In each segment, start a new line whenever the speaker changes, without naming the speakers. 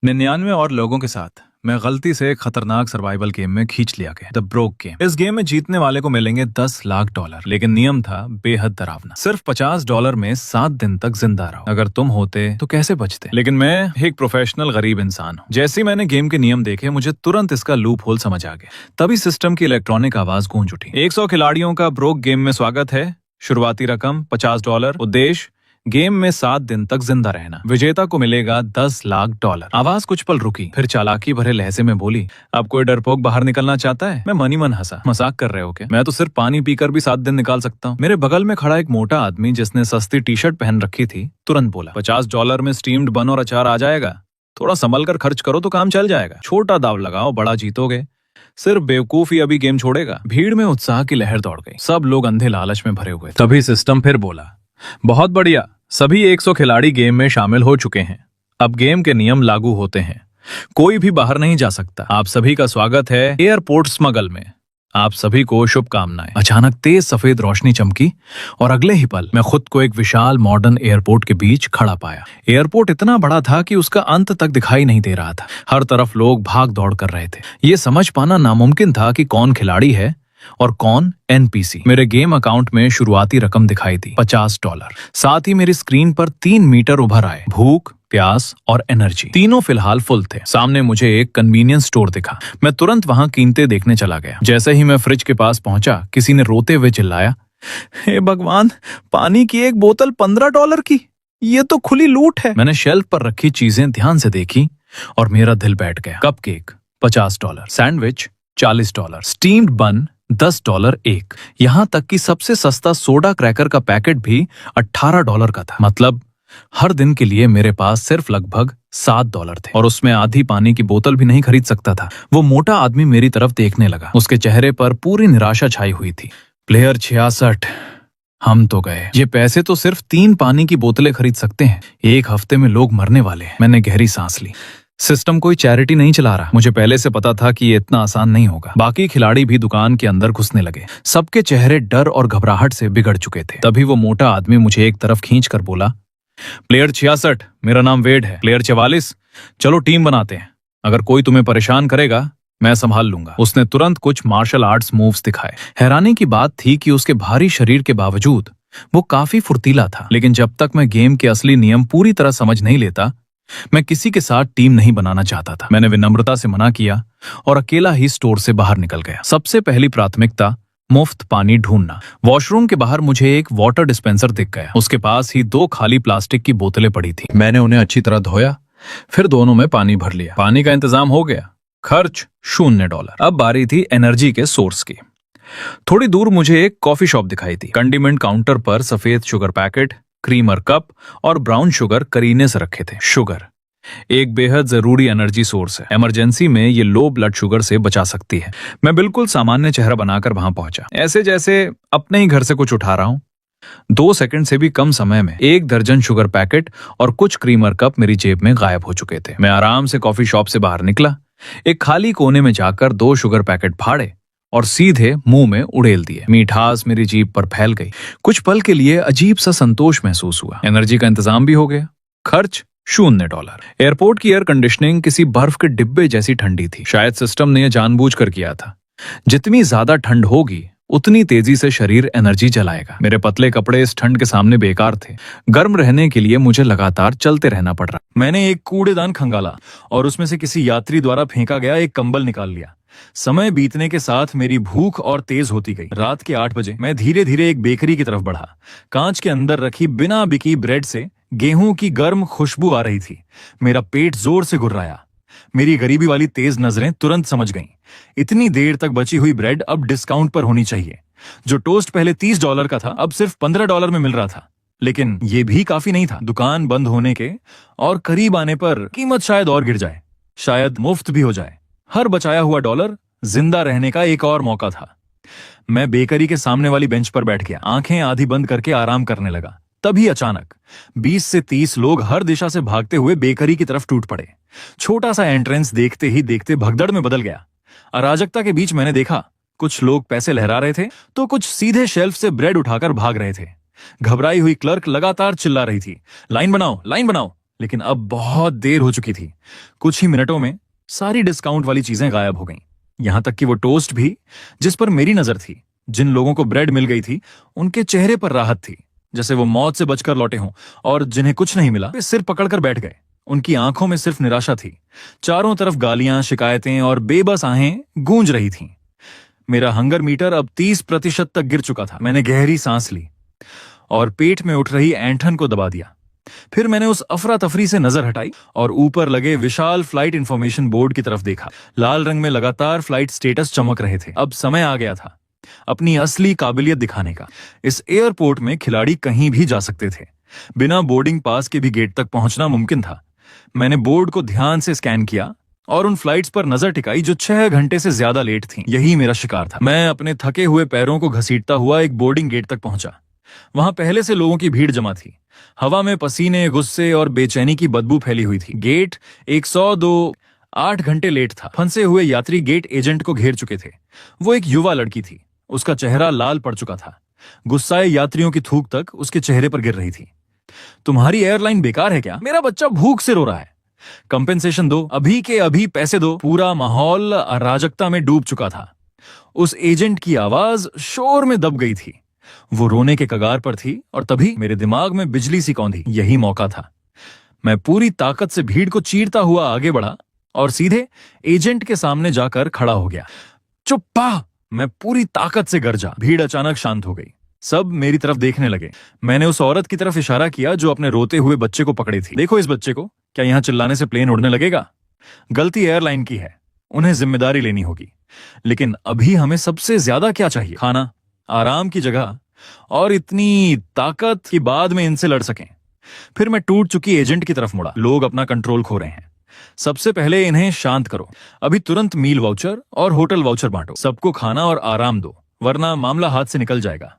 99 और लोगों के साथ मैं गलती से एक खतरनाक सर्वाइवल गेम में खींच लिया गया, द ब्रोक गेम। इस गेम में जीतने वाले को मिलेंगे 10 लाख डॉलर, लेकिन नियम था बेहद डरावना। सिर्फ $50 में 7 दिन तक जिंदा रहो। अगर तुम होते तो कैसे बचते? लेकिन मैं एक प्रोफेशनल गरीब इंसान हूँ। जैसे ही मैंने गेम के नियम देखे, मुझे तुरंत इसका लूप होल समझ आ गया। तभी सिस्टम की इलेक्ट्रॉनिक आवाज गूंज उठी। 100 खिलाड़ियों का ब्रोक गेम में स्वागत है। शुरुआती रकम $50। उद्देश्य गेम में 7 दिन तक जिंदा रहना। विजेता को मिलेगा 10 लाख डॉलर। आवाज कुछ पल रुकी, फिर चालाकी भरे लहजे में बोली, अब कोई डरपोक बाहर निकलना चाहता है? मैं मनी मन हंसा। मजाक कर रहे हो क्या? मैं तो सिर्फ पानी पीकर भी 7 दिन निकाल सकता हूँ। मेरे बगल में खड़ा एक मोटा आदमी जिसने सस्ती टी शर्ट पहन रखी थी तुरंत बोला, $50 में स्टीम्ड बन और अचार आ जाएगा। थोड़ा संभल कर खर्च करो तो काम चल जाएगा। छोटा दाव लगाओ, बड़ा जीतोगे। सिर्फ बेवकूफ ही अभी गेम छोड़ेगा। भीड़ में उत्साह की लहर दौड़ गई। सब लोग अंधे लालच में भरे हुए। तभी सिस्टम फिर बोला, बहुत बढ़िया, सभी 100 खिलाड़ी गेम में शामिल हो चुके हैं। अब गेम के नियम लागू होते हैं। कोई भी बाहर नहीं जा सकता। आप सभी का स्वागत है एयरपोर्ट स्मगल में। आप सभी को शुभकामनाएं। अचानक तेज सफेद रोशनी चमकी और अगले ही पल मैं खुद को एक विशाल मॉडर्न एयरपोर्ट के बीच खड़ा पाया। एयरपोर्ट इतना बड़ा था कि उसका अंत तक दिखाई नहीं दे रहा था। हर तरफ लोग भाग दौड़ कर रहे थे। ये समझ पाना नामुमकिन था कि कौन खिलाड़ी है और कौन एनपीसी। मेरे गेम अकाउंट में शुरुआती रकम दिखाई दी, $50। साथ ही मेरी स्क्रीन पर 3 मीटर उभर आए। भूख, प्यास और एनर्जी तीनों फिलहाल फुल थे। सामने मुझे एक कन्वीनियंस स्टोर दिखा। मैं तुरंत वहां कीमतें देखने चला गया। जैसे ही मैं फ्रिज के पास पहुंचा, किसी ने रोते हुए चिल्लाया, हे भगवान, पानी की एक बोतल $15 की, ये तो खुली लूट है। मैंने शेल्फ पर रखी चीजें ध्यान से देखी और मेरा दिल बैठ गया। कपकेक $50, सैंडविच $40, स्टीम्ड बन $10 एक। यहाँ तक कि सबसे सस्ता सोडा क्रैकर का पैकेट भी $18 का था। मतलब हर दिन के लिए मेरे पास सिर्फ लगभग $7 थे और उसमें आधी पानी की बोतल भी नहीं खरीद सकता था। वो मोटा आदमी मेरी तरफ देखने लगा। उसके चेहरे पर पूरी निराशा छाई हुई थी। प्लेयर 66, हम तो गए। ये पैसे तो सिर्फ 3 पानी की बोतलें खरीद सकते हैं। 1 हफ्ते में लोग मरने वाले हैं। मैंने गहरी सांस ली। सिस्टम कोई चैरिटी नहीं चला रहा। मुझे पहले से पता था कि ये इतना आसान नहीं होगा। बाकी खिलाड़ी भी दुकान के अंदर घुसने लगे। सबके चेहरे डर और घबराहट से बिगड़ चुके थे। तभी वो मोटा आदमी मुझे एक तरफ खींच कर बोला, प्लेयर 66, मेरा नाम वेड है। प्लेयर 44, चलो टीम बनाते हैं। अगर कोई तुम्हें परेशान करेगा मैं संभाल लूंगा। उसने तुरंत कुछ मार्शल आर्ट्स मूव्स दिखाए। हैरानी की बात थी कि उसके भारी शरीर के बावजूद वो काफी फुर्तीला था। लेकिन जब तक मैं गेम के असली नियम पूरी तरह समझ नहीं लेता, मैं किसी के साथ टीम नहीं बनाना चाहता था। मैंने विनम्रता से मना किया और अकेला ही स्टोर से बाहर निकल गया। सबसे पहली प्राथमिकता मुफ्त पानी ढूंढना। वॉशरूम के बाहर मुझे एक वाटर डिस्पेंसर दिख गया। उसके पास ही 2 खाली प्लास्टिक की बोतलें पड़ी थी। मैंने उन्हें अच्छी तरह धोया, फिर दोनों में पानी भर लिया। पानी का इंतजाम हो गया। खर्च $0। अब बारी थी एनर्जी के सोर्स की। थोड़ी दूर मुझे एक कॉफी शॉप दिखाई थी। कंडीमेंट काउंटर पर सफेद शुगर पैकेट, क्रीमर कप और ब्राउन शुगर करीने से रखे थे। शुगर एक बेहद जरूरी एनर्जी सोर्स है। इमरजेंसी में ये लो ब्लड शुगर से बचा सकती है। मैं बिल्कुल सामान्य चेहरा बनाकर वहां पहुंचा, ऐसे जैसे अपने ही घर से कुछ उठा रहा हूं। 2 सेकंड से भी कम समय में 1 दर्जन शुगर पैकेट और कुछ क्रीमर कप मेरी जेब में गायब हो चुके थे। मैं आराम से कॉफी शॉप से बाहर निकला। एक खाली कोने में जाकर 2 शुगर पैकेट फाड़े और सीधे मुंह में उड़ेल दिए। मिठास मेरी जीभ पर फैल गई। कुछ पल के लिए अजीब सा संतोष महसूस हुआ। एनर्जी का इंतजाम भी हो गया। खर्च $0। एयरपोर्ट की एयर कंडीशनिंग किसी बर्फ के डिब्बे जैसी ठंडी थी। शायद सिस्टम ने यह जानबूझकर किया था। जितनी ज्यादा ठंड होगी उतनी तेजी से शरीर एनर्जी जलाएगा। मेरे पतले कपड़े इस ठंड के सामने बेकार थे। गर्म रहने के लिए मुझे लगातार चलते रहना पड़ रहा। मैंने एक कूड़ेदान खंगाला और उसमें से किसी यात्री द्वारा फेंका गया एक कंबल निकाल लिया। समय बीतने के साथ मेरी भूख और तेज होती गई। रात के 8 बजे मैं धीरे धीरे एक बेकरी की तरफ बढ़ा। कांच के अंदर रखी बिना बिकी ब्रेड से गेहूं की गर्म खुशबू आ रही थी। मेरा पेट जोर से गुर्राया। मेरी गरीबी वाली तेज नजरें तुरंत समझ गईं। इतनी देर तक बची हुई ब्रेड अब डिस्काउंट पर होनी चाहिए। जो टोस्ट पहले $30 का था अब सिर्फ $15 में मिल रहा था। लेकिन ये भी काफी नहीं था। दुकान बंद होने के और करीब आने पर कीमत शायद और गिर जाए, शायद मुफ्त भी हो जाए। हर बचाया हुआ डॉलर जिंदा रहने का एक और मौका था। मैं बेकरी के सामने वाली बेंच पर बैठ गया, आंखें आधी बंद करके आराम करने लगा। तभी अचानक 20 से 30 लोग हर दिशा से भागते हुए बेकरी की तरफ टूट पड़े। छोटा सा एंट्रेंस देखते ही देखते भगदड़ में बदल गया। अराजकता के बीच मैंने देखा, कुछ लोग पैसे लहरा रहे थे तो कुछ सीधे शेल्फ से ब्रेड उठाकर भाग रहे थे। घबराई हुई क्लर्क लगातार चिल्ला रही थी, लाइन बनाओ, लाइन बनाओ। लेकिन अब बहुत देर हो चुकी थी। कुछ ही मिनटों में सारी डिस्काउंट वाली चीजें गायब हो गईं। यहां तक कि वो टोस्ट भी जिस पर मेरी नजर थी। जिन लोगों को ब्रेड मिल गई थी उनके चेहरे पर राहत थी, जैसे वो मौत से बचकर लौटे हों, और जिन्हें कुछ नहीं मिला वे सिर पकड़कर बैठ गए। उनकी आंखों में सिर्फ निराशा थी। चारों तरफ गालियां, शिकायतें और बेबस आहें गूंज रही थीं। मेरा हंगर मीटर अब 30% तक गिर चुका था। मैंने गहरी सांस ली और पेट में उठ रही ऐंठन को दबा दिया। फिर मैंने उस अफरा तफरी से नजर हटाई और ऊपर लगे विशाल फ्लाइट इंफॉर्मेशन बोर्ड की तरफ देखा। लाल रंग में लगातार फ्लाइट स्टेटस चमक रहे थे। अब समय आ गया था अपनी असली काबिलियत दिखाने का। इस एयरपोर्ट में खिलाड़ी कहीं भी जा सकते थे। बिना बोर्डिंग पास के भी गेट तक पहुंचना मुमकिन था। मैंने बोर्ड को ध्यान से स्कैन किया और उन फ्लाइट्स पर नजर टिकाई जो 6 घंटे से ज्यादा लेट थीं। यही मेरा शिकार था। मैं अपने थके हुए पैरों को घसीटता हुआ एक बोर्डिंग गेट तक पहुंचा। वहां पहले से लोगों की भीड़ जमा थी। हवा में पसीने, गुस्से और बेचैनी की बदबू फैली हुई थी। गेट 102 8 घंटे लेट था। फंसे हुए यात्री गेट एजेंट को घेर चुके थे। वो एक युवा लड़की थी। उसका चेहरा लाल पड़ चुका था। गुस्साए यात्रियों की थूक तक उसके चेहरे पर गिर रही थी। तुम्हारी एयरलाइन बेकार है क्या? मेरा बच्चा भूख से रो रहा है। कंपेंसेशन दो, अभी के अभी पैसे दो। पूरा माहौल अराजकता में डूब चुका था। उस एजेंट की आवाज शोर में दब गई थी। वो रोने के कगार पर थी और तभी मेरे दिमाग में बिजली सी कौंधी। यही मौका था। मैं पूरी ताकत से भीड़ को चीरता हुआ आगे बढ़ा और सीधे एजेंट के सामने जाकर खड़ा हो गया। चुप पा! मैं पूरी ताकत से गरजा। भीड़ अचानक शांत हो गई। सब मेरी तरफ देखने लगे। मैंने उस औरत की तरफ इशारा किया जो अपने रोते हुए बच्चे को पकड़ी थी। देखो इस बच्चे को, क्या यहां चिल्लाने से प्लेन उड़ने लगेगा? गलती एयरलाइन की है, उन्हें जिम्मेदारी लेनी होगी। लेकिन अभी हमें सबसे ज्यादा क्या चाहिए? खाना, आराम की जगह और इतनी ताकत कि बाद में इनसे लड़ सकें। फिर मैं टूट चुकी एजेंट की तरफ मुड़ा। लोग अपना कंट्रोल खो रहे हैं। सबसे पहले इन्हें शांत करो। अभी तुरंत मील वाउचर और होटल वाउचर बांटो। सबको खाना और आराम दो, वरना मामला हाथ से निकल जाएगा।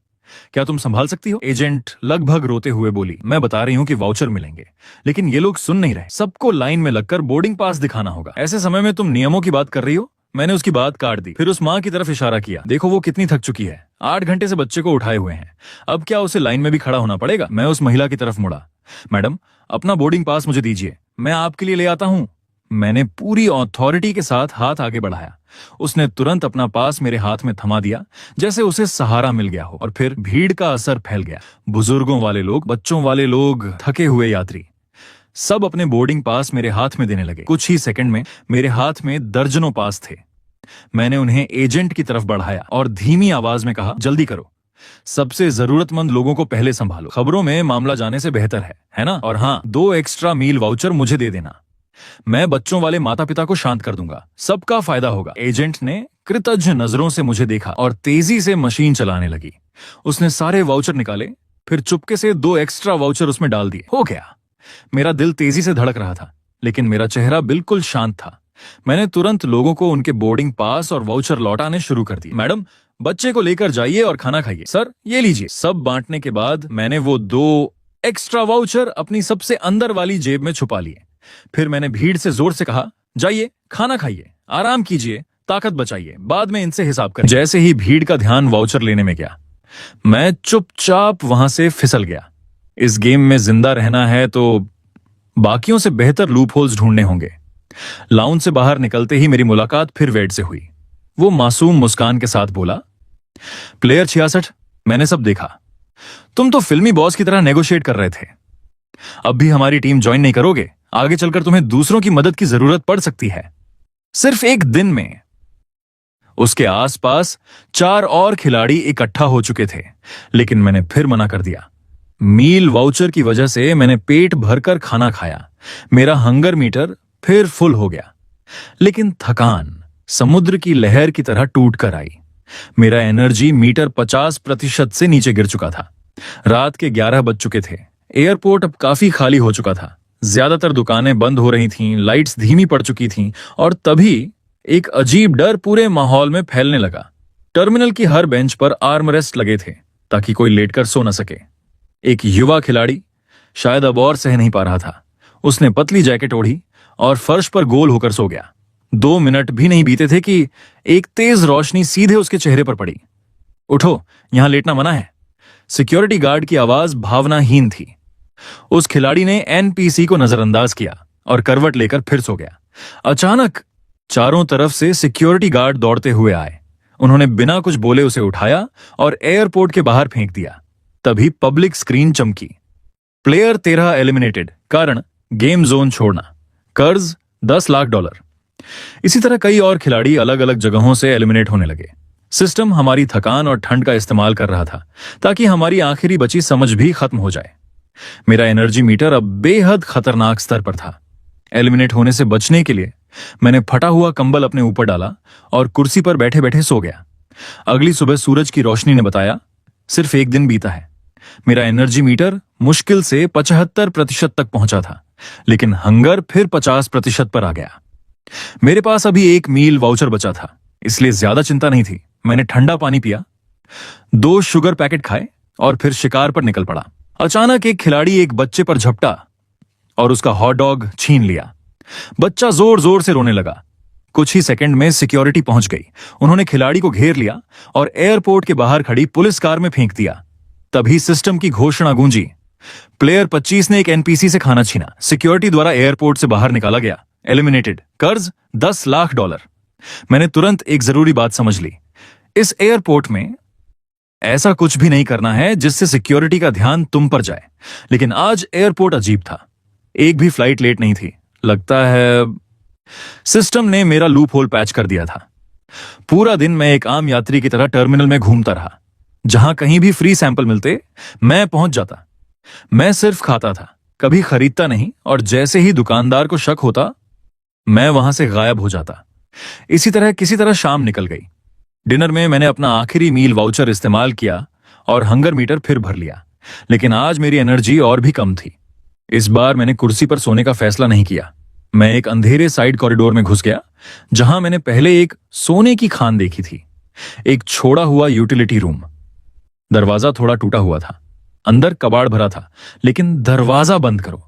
क्या तुम संभाल सकती हो? एजेंट लगभग रोते हुए बोली। मैं बता रही हूं कि वाउचर मिलेंगे, लेकिन ये लोग सुन नहीं रहे। सबको लाइन में लगकर बोर्डिंग पास दिखाना होगा। ऐसे समय में तुम नियमों की बात कर रही हो? मैंने उसकी बात काट दी। फिर उस माँ की तरफ इशारा किया। देखो वो कितनी थक चुकी है। 8 घंटे से बच्चे को उठाए हुए हैं। अब क्या उसे लाइन में भी खड़ा होना पड़ेगा? मैं उस महिला की तरफ मुड़ा। मैडम, अपना बोर्डिंग पास मुझे दीजिए, मैं आपके लिए ले आता हूं। मैंने पूरी अथॉरिटी के साथ हाथ आगे बढ़ाया। उसने तुरंत अपना पास मेरे हाथ में थमा दिया, जैसे उसे सहारा मिल गया हो। और फिर भीड़ का असर फैल गया। बुजुर्गों वाले लोग, बच्चों वाले लोग, थके हुए यात्री, सब अपने बोर्डिंग पास मेरे हाथ में देने लगे। कुछ ही सेकंड में मेरे हाथ में दर्जनों पास थे। मैंने उन्हें एजेंट की तरफ बढ़ाया और धीमी आवाज में कहा, जल्दी करो, सबसे जरूरतमंद लोगों को पहले संभालो। खबरों में मामला जाने से बेहतर है ना? और हाँ, 2 एक्स्ट्रा मील वाउचर मुझे दे देना। मैं बच्चों वाले माता पिता को शांत कर दूंगा। सबका फायदा होगा। एजेंट ने कृतज्ञ नजरों से मुझे देखा और तेजी से मशीन चलाने लगी। उसने सारे वाउचर निकाले, फिर चुपके से 2 एक्स्ट्रा वाउचर उसमें डाल दिए। हो गया। मेरा दिल तेजी से धड़क रहा था, लेकिन मेरा चेहरा बिल्कुल शांत था। मैंने तुरंत लोगों को उनके बोर्डिंग पास और वाउचर लौटाने शुरू कर दिए। मैडम, बच्चे को लेकर जाइए और खाना खाइए। सर, ये लीजिए। सब बांटने के बाद मैंने वो 2 एक्स्ट्रा वाउचर अपनी सबसे अंदर वाली जेब में छुपा लिए। फिर मैंने भीड़ से जोर से कहा, जाइए, खाना खाइए, आराम कीजिए, ताकत बचाइए, बाद में इनसे हिसाब करें। जैसे ही भीड़ का ध्यान वाउचर लेने में गया, मैं चुपचाप वहां से फिसल गया। इस गेम में जिंदा रहना है तो बाकियों से बेहतर लूप होल्स ढूंढने होंगे। लाउंज से बाहर निकलते ही मेरी मुलाकात फिर वेड से हुई। वो मासूम मुस्कान के साथ बोला, प्लेयर 66, मैंने सब देखा। तुम तो फिल्मी बॉस की तरह नेगोशिएट कर रहे थे। अब भी हमारी टीम ज्वाइन नहीं करोगे? आगे चलकर तुम्हें दूसरों की मदद की जरूरत पड़ सकती है। सिर्फ एक दिन में उसके आसपास 4 और खिलाड़ी इकट्ठा हो चुके थे, लेकिन मैंने फिर मना कर दिया। मील वाउचर की वजह से मैंने पेट भरकर खाना खाया। मेरा हंगर मीटर फिर फुल हो गया, लेकिन थकान समुद्र की लहर की तरह टूट कर आई। मेरा एनर्जी मीटर 50% से नीचे गिर चुका था। रात के 11 बज चुके थे। एयरपोर्ट अब काफी खाली हो चुका था। ज्यादातर दुकानें बंद हो रही थीं, लाइट्स धीमी पड़ चुकी थीं, और तभी एक अजीब डर पूरे माहौल में फैलने लगा। टर्मिनल की हर बेंच पर आर्म रेस्ट लगे थे ताकि कोई लेटकर सो न सके। एक युवा खिलाड़ी शायद अब और सह नहीं पा रहा था। उसने पतली जैकेट ओढ़ी और फर्श पर गोल होकर सो गया। 2 मिनट भी नहीं बीते थे कि एक तेज रोशनी सीधे उसके चेहरे पर पड़ी। उठो, यहां लेटना मना है। सिक्योरिटी गार्ड की आवाज भावनाहीन थी। उस खिलाड़ी ने एनपीसी को नजरअंदाज किया और करवट लेकर फिर सो गया। अचानक चारों तरफ से सिक्योरिटी गार्ड दौड़ते हुए आए। उन्होंने बिना कुछ बोले उसे उठाया और एयरपोर्ट के बाहर फेंक दिया। तभी पब्लिक स्क्रीन चमकी। प्लेयर 13 एलिमिनेटेड, कारण गेम जोन छोड़ना, कर्ज $10 लाख। इसी तरह कई और खिलाड़ी अलग अलग जगहों से एलिमिनेट होने लगे। सिस्टम हमारी थकान और ठंड का इस्तेमाल कर रहा था ताकि हमारी आखिरी बची समझ भी खत्म हो जाए। मेरा एनर्जी मीटर अब बेहद खतरनाक स्तर पर था। एलिमिनेट होने से बचने के लिए मैंने फटा हुआ कंबल अपने ऊपर डाला और कुर्सी पर बैठे बैठे सो गया। अगली सुबह सूरज की रोशनी ने बताया, सिर्फ एक दिन बीता है। मेरा एनर्जी मीटर मुश्किल से 75% तक पहुंचा था, लेकिन हंगर फिर 50% पर आ गया। मेरे पास अभी 1 मील वाउचर बचा था, इसलिए ज्यादा चिंता नहीं थी। मैंने ठंडा पानी पिया, 2 शुगर पैकेट खाए और फिर शिकार पर निकल पड़ा। अचानक एक खिलाड़ी एक बच्चे पर झपटा और उसका हॉट डॉग छीन लिया। बच्चा जोर जोर से रोने लगा। कुछ ही सेकंड में सिक्योरिटी पहुंच गई। उन्होंने खिलाड़ी को घेर लिया और एयरपोर्ट के बाहर खड़ी पुलिस कार में फेंक दिया। तभी सिस्टम की घोषणा गूंजी, प्लेयर 25 ने एक एनपीसी से खाना छीना, सिक्योरिटी द्वारा एयरपोर्ट से बाहर निकाला गया, एलिमिनेटेड, कर्ज $10 लाख। मैंने तुरंत एक जरूरी बात समझ ली। इस एयरपोर्ट में ऐसा कुछ भी नहीं करना है जिससे सिक्योरिटी का ध्यान तुम पर जाए। लेकिन आज एयरपोर्ट अजीब था। एक भी फ्लाइट लेट नहीं थी। लगता है सिस्टम ने मेरा लूप होल पैच कर दिया था। पूरा दिन मैं एक आम यात्री की तरह टर्मिनल में घूमता रहा। जहां कहीं भी फ्री सैंपल मिलते मैं पहुंच जाता। मैं सिर्फ खाता था, कभी खरीदता नहीं, और जैसे ही दुकानदार को शक होता मैं वहां से गायब हो जाता। इसी तरह किसी तरह शाम निकल गई। डिनर में मैंने अपना आखिरी मील वाउचर इस्तेमाल किया और हंगर मीटर फिर भर लिया। लेकिन आज मेरी एनर्जी और भी कम थी। इस बार मैंने कुर्सी पर सोने का फैसला नहीं किया। मैं एक अंधेरे साइड कॉरिडोर में घुस गया, जहां मैंने पहले एक सोने की खान देखी थी। एक छोड़ा हुआ यूटिलिटी रूम। दरवाजा थोड़ा टूटा हुआ था, अंदर कबाड़ भरा था, लेकिन दरवाजा बंद करो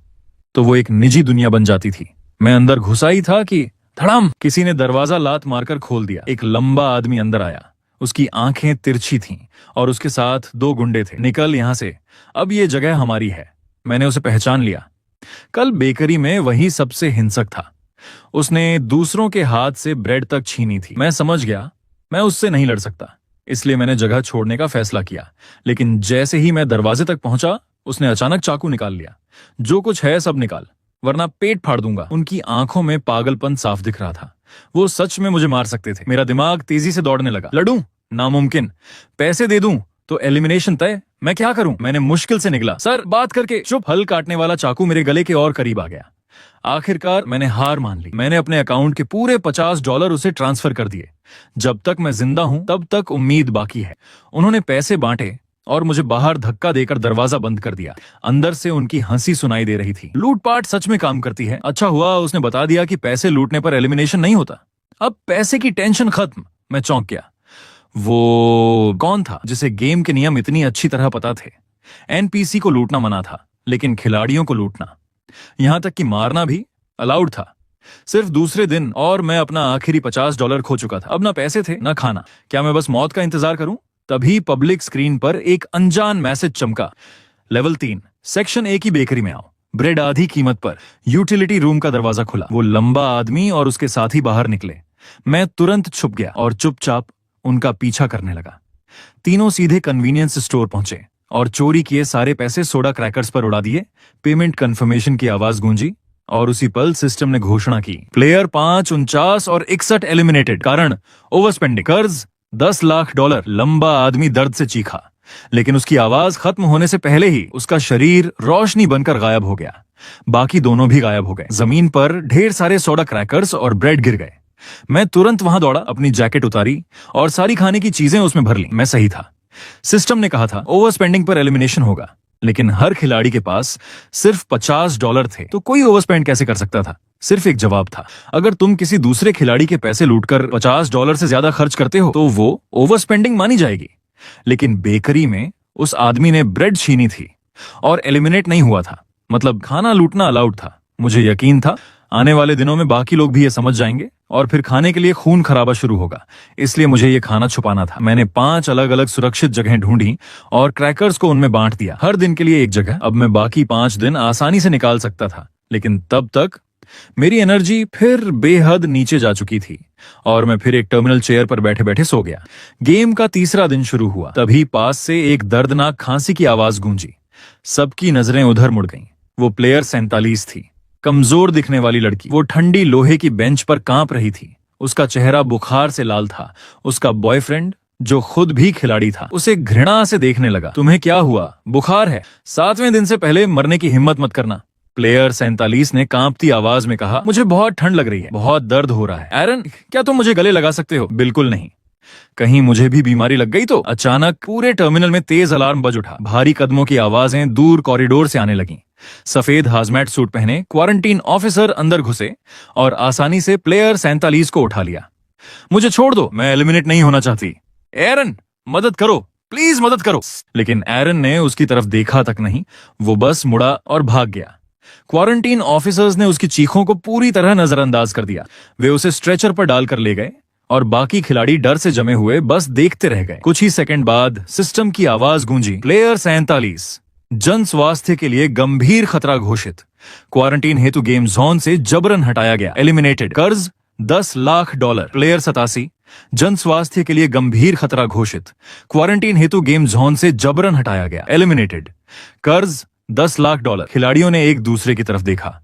तो वो एक निजी दुनिया बन जाती थी। मैं अंदर घुसा ही था कि धड़ाम, किसी ने दरवाजा लात मारकर खोल दिया। एक लंबा आदमी अंदर आया। उसकी आंखें तिरछी थीं और उसके साथ 2 गुंडे थे। निकल यहां से, अब ये जगह हमारी है। मैंने उसे पहचान लिया। कल बेकरी में वही सबसे हिंसक था। उसने दूसरों के हाथ से ब्रेड तक छीनी थी। मैं समझ गया मैं उससे नहीं लड़ सकता, इसलिए मैंने जगह छोड़ने का फैसला किया। लेकिन जैसे ही मैं दरवाजे तक पहुंचा, उसने अचानक चाकू निकाल लिया। जो कुछ है सब निकाल, वरना पेट फाड़ दूंगा। उनकी आंखों में पागलपन साफ दिख रहा था। वो सच में मुझे मार सकते थे। मेरा दिमाग तेजी से दौड़ने लगा। लड़ूं? नामुमकिन। पैसे दे दूं तो एलिमिनेशन तय। मैं क्या करूं? मैंने मुश्किल से निकला, सर बात करके। चुप। हल काटने वाला चाकू मेरे गले के और करीब आ गया। आखिरकार मैंने हार मान ली। मैंने अपने अकाउंट के पूरे $50 उसे ट्रांसफर कर दिए। जब तक मैं जिंदा हूं तब तक उम्मीद बाकी है। उन्होंने पैसे बांटे और मुझे बाहर धक्का देकर दरवाजा बंद कर दिया। अंदर से उनकी हंसी सुनाई दे रही थी। लूटपाट सच में काम करती है। अच्छा हुआ उसने बता दिया कि पैसे लूटने पर एलिमिनेशन नहीं होता। अब पैसे की टेंशन खत्म। मैं चौंक गया। वो कौन था जिसे गेम के नियम इतनी अच्छी तरह पता थे? एनपीसी को लूटना मना था, लेकिन खिलाड़ियों को लूटना, यहां तक कि मारना भी अलाउड था। सिर्फ दूसरे दिन और मैं अपना आखिरी $50 खो चुका था। अब ना पैसे थे ना खाना। क्या मैं बस मौत का इंतजार करूं? तभी पब्लिक स्क्रीन पर एक अनजान मैसेज चमका, लेवल 3, सेक्शन A की बेकरी में आओ, ब्रेड आधी कीमत पर। यूटिलिटी रूम का दरवाजा खुला। वो लंबा आदमी और उसके साथी बाहर निकले। मैं तुरंत छुप गया और चुपचाप उनका पीछा करने लगा। तीनों सीधे कन्वीनियंस स्टोर पहुंचे और चोरी किए सारे पैसे सोडा क्रैकर्स पर उड़ा दिए। पेमेंट कंफर्मेशन की आवाज गूंजी और उसी पल सिस्टम ने घोषणा की, प्लेयर 5, 49 और 61 एलिमिनेटेड, कारण ओवर स्पेंडिंग, कर्ज $10 लाख। लंबा आदमी दर्द से चीखा, लेकिन उसकी आवाज खत्म होने से पहले ही उसका शरीर रोशनी बनकर गायब हो गया। बाकी दोनों भी गायब हो गए। जमीन पर ढेर सारे सोडा क्रैकर्स और ब्रेड गिर गए। मैं तुरंत वहां दौड़ा, अपनी जैकेट उतारी और सारी खाने की चीजें उसमें भर ली। मैं सही था। सिस्टम ने कहा था ओवर स्पेंडिंग पर एलिमिनेशन होगा, लेकिन हर खिलाड़ी के पास सिर्फ $50 थे, तो कोई ओवर स्पेंड कैसे कर सकता था? सिर्फ एक जवाब था, अगर तुम किसी दूसरे खिलाड़ी के पैसे लूटकर $50 से ज्यादा खर्च करते हो तो वो ओवर स्पेंडिंग मानी जाएगी। लेकिन बेकरी में उस आदमी ने ब्रेड छीनी थी और एलिमिनेट नहीं हुआ था, मतलब खाना लूटना अलाउड था। मुझे यकीन था आने वाले दिनों में बाकी लोग भी ये समझ जाएंगे और फिर खाने के लिए खून खराबा शुरू होगा, इसलिए मुझे ये खाना छुपाना था। मैंने 5 अलग अलग सुरक्षित जगहें ढूंढी और क्रैकर्स को उनमें बांट दिया, हर दिन के लिए एक जगह। अब मैं बाकी 5 दिन आसानी से निकाल सकता था, लेकिन तब तक मेरी एनर्जी फिर बेहद नीचे जा चुकी थी और मैं फिर एक टर्मिनल चेयर पर बैठे बैठे सो गया। गेम का तीसरा दिन शुरू हुआ, तभी पास से एक दर्दनाक खांसी की आवाज गूंजी। सबकी नजरें उधर मुड़ गईं। वो प्लेयर 47 थी, कमजोर दिखने वाली लड़की। वो ठंडी लोहे की बेंच पर कांप रही थी, उसका चेहरा बुखार से लाल था। उसका बॉयफ्रेंड, जो खुद भी खिलाड़ी था, उसे घृणा से देखने लगा। तुम्हें क्या हुआ? बुखार है, 7वें दिन से पहले मरने की हिम्मत मत करना। प्लेयर 47 ने कांपती आवाज में कहा, मुझे बहुत ठंड लग रही है, बहुत दर्द हो रहा है। एरन, क्या तुम मुझे गले लगा सकते हो? बिल्कुल नहीं। कहीं मुझे भी बीमारी लग गई तो? अचानक पूरे टर्मिनल में तेज अलार्म बज उठा। भारी कदमों की आवाजें दूर कॉरिडोर से आने लगीं। सफेद हाजमैट सूट पहने क्वारंटीन ऑफिसर अंदर घुसे और आसानी से प्लेयर 47 को उठा लिया। मुझे छोड़ दो, मैं एलिमिनेट नहीं होना चाहती। एरन, मदद करो, प्लीज मदद करो। लेकिन एरन ने उसकी तरफ देखा तक नहीं, वो बस मुड़ा और भाग गया। क्वारंटीन ऑफिसर्स ने उसकी चीखों को पूरी तरह नजरअंदाज कर दिया। वे उसे स्ट्रेचर पर डालकर ले गए और बाकी खिलाड़ी डर से जमे हुए बस देखते रह गए। कुछ ही सेकंड बाद सिस्टम की आवाज गूंजी, प्लेयर 47, जन स्वास्थ्य के लिए गंभीर खतरा घोषित, क्वारंटीन हेतु गेम जोन से जबरन हटाया गया, एलिमिनेटेड, कर्ज $10 लाख। प्लेयर 87, जन स्वास्थ्य के लिए गंभीर खतरा घोषित, क्वारंटीन हेतु गेम जोन से जबरन हटाया गया, एलिमिनेटेड, कर्ज $10 लाख। खिलाड़ियों ने एक दूसरे की तरफ देखा,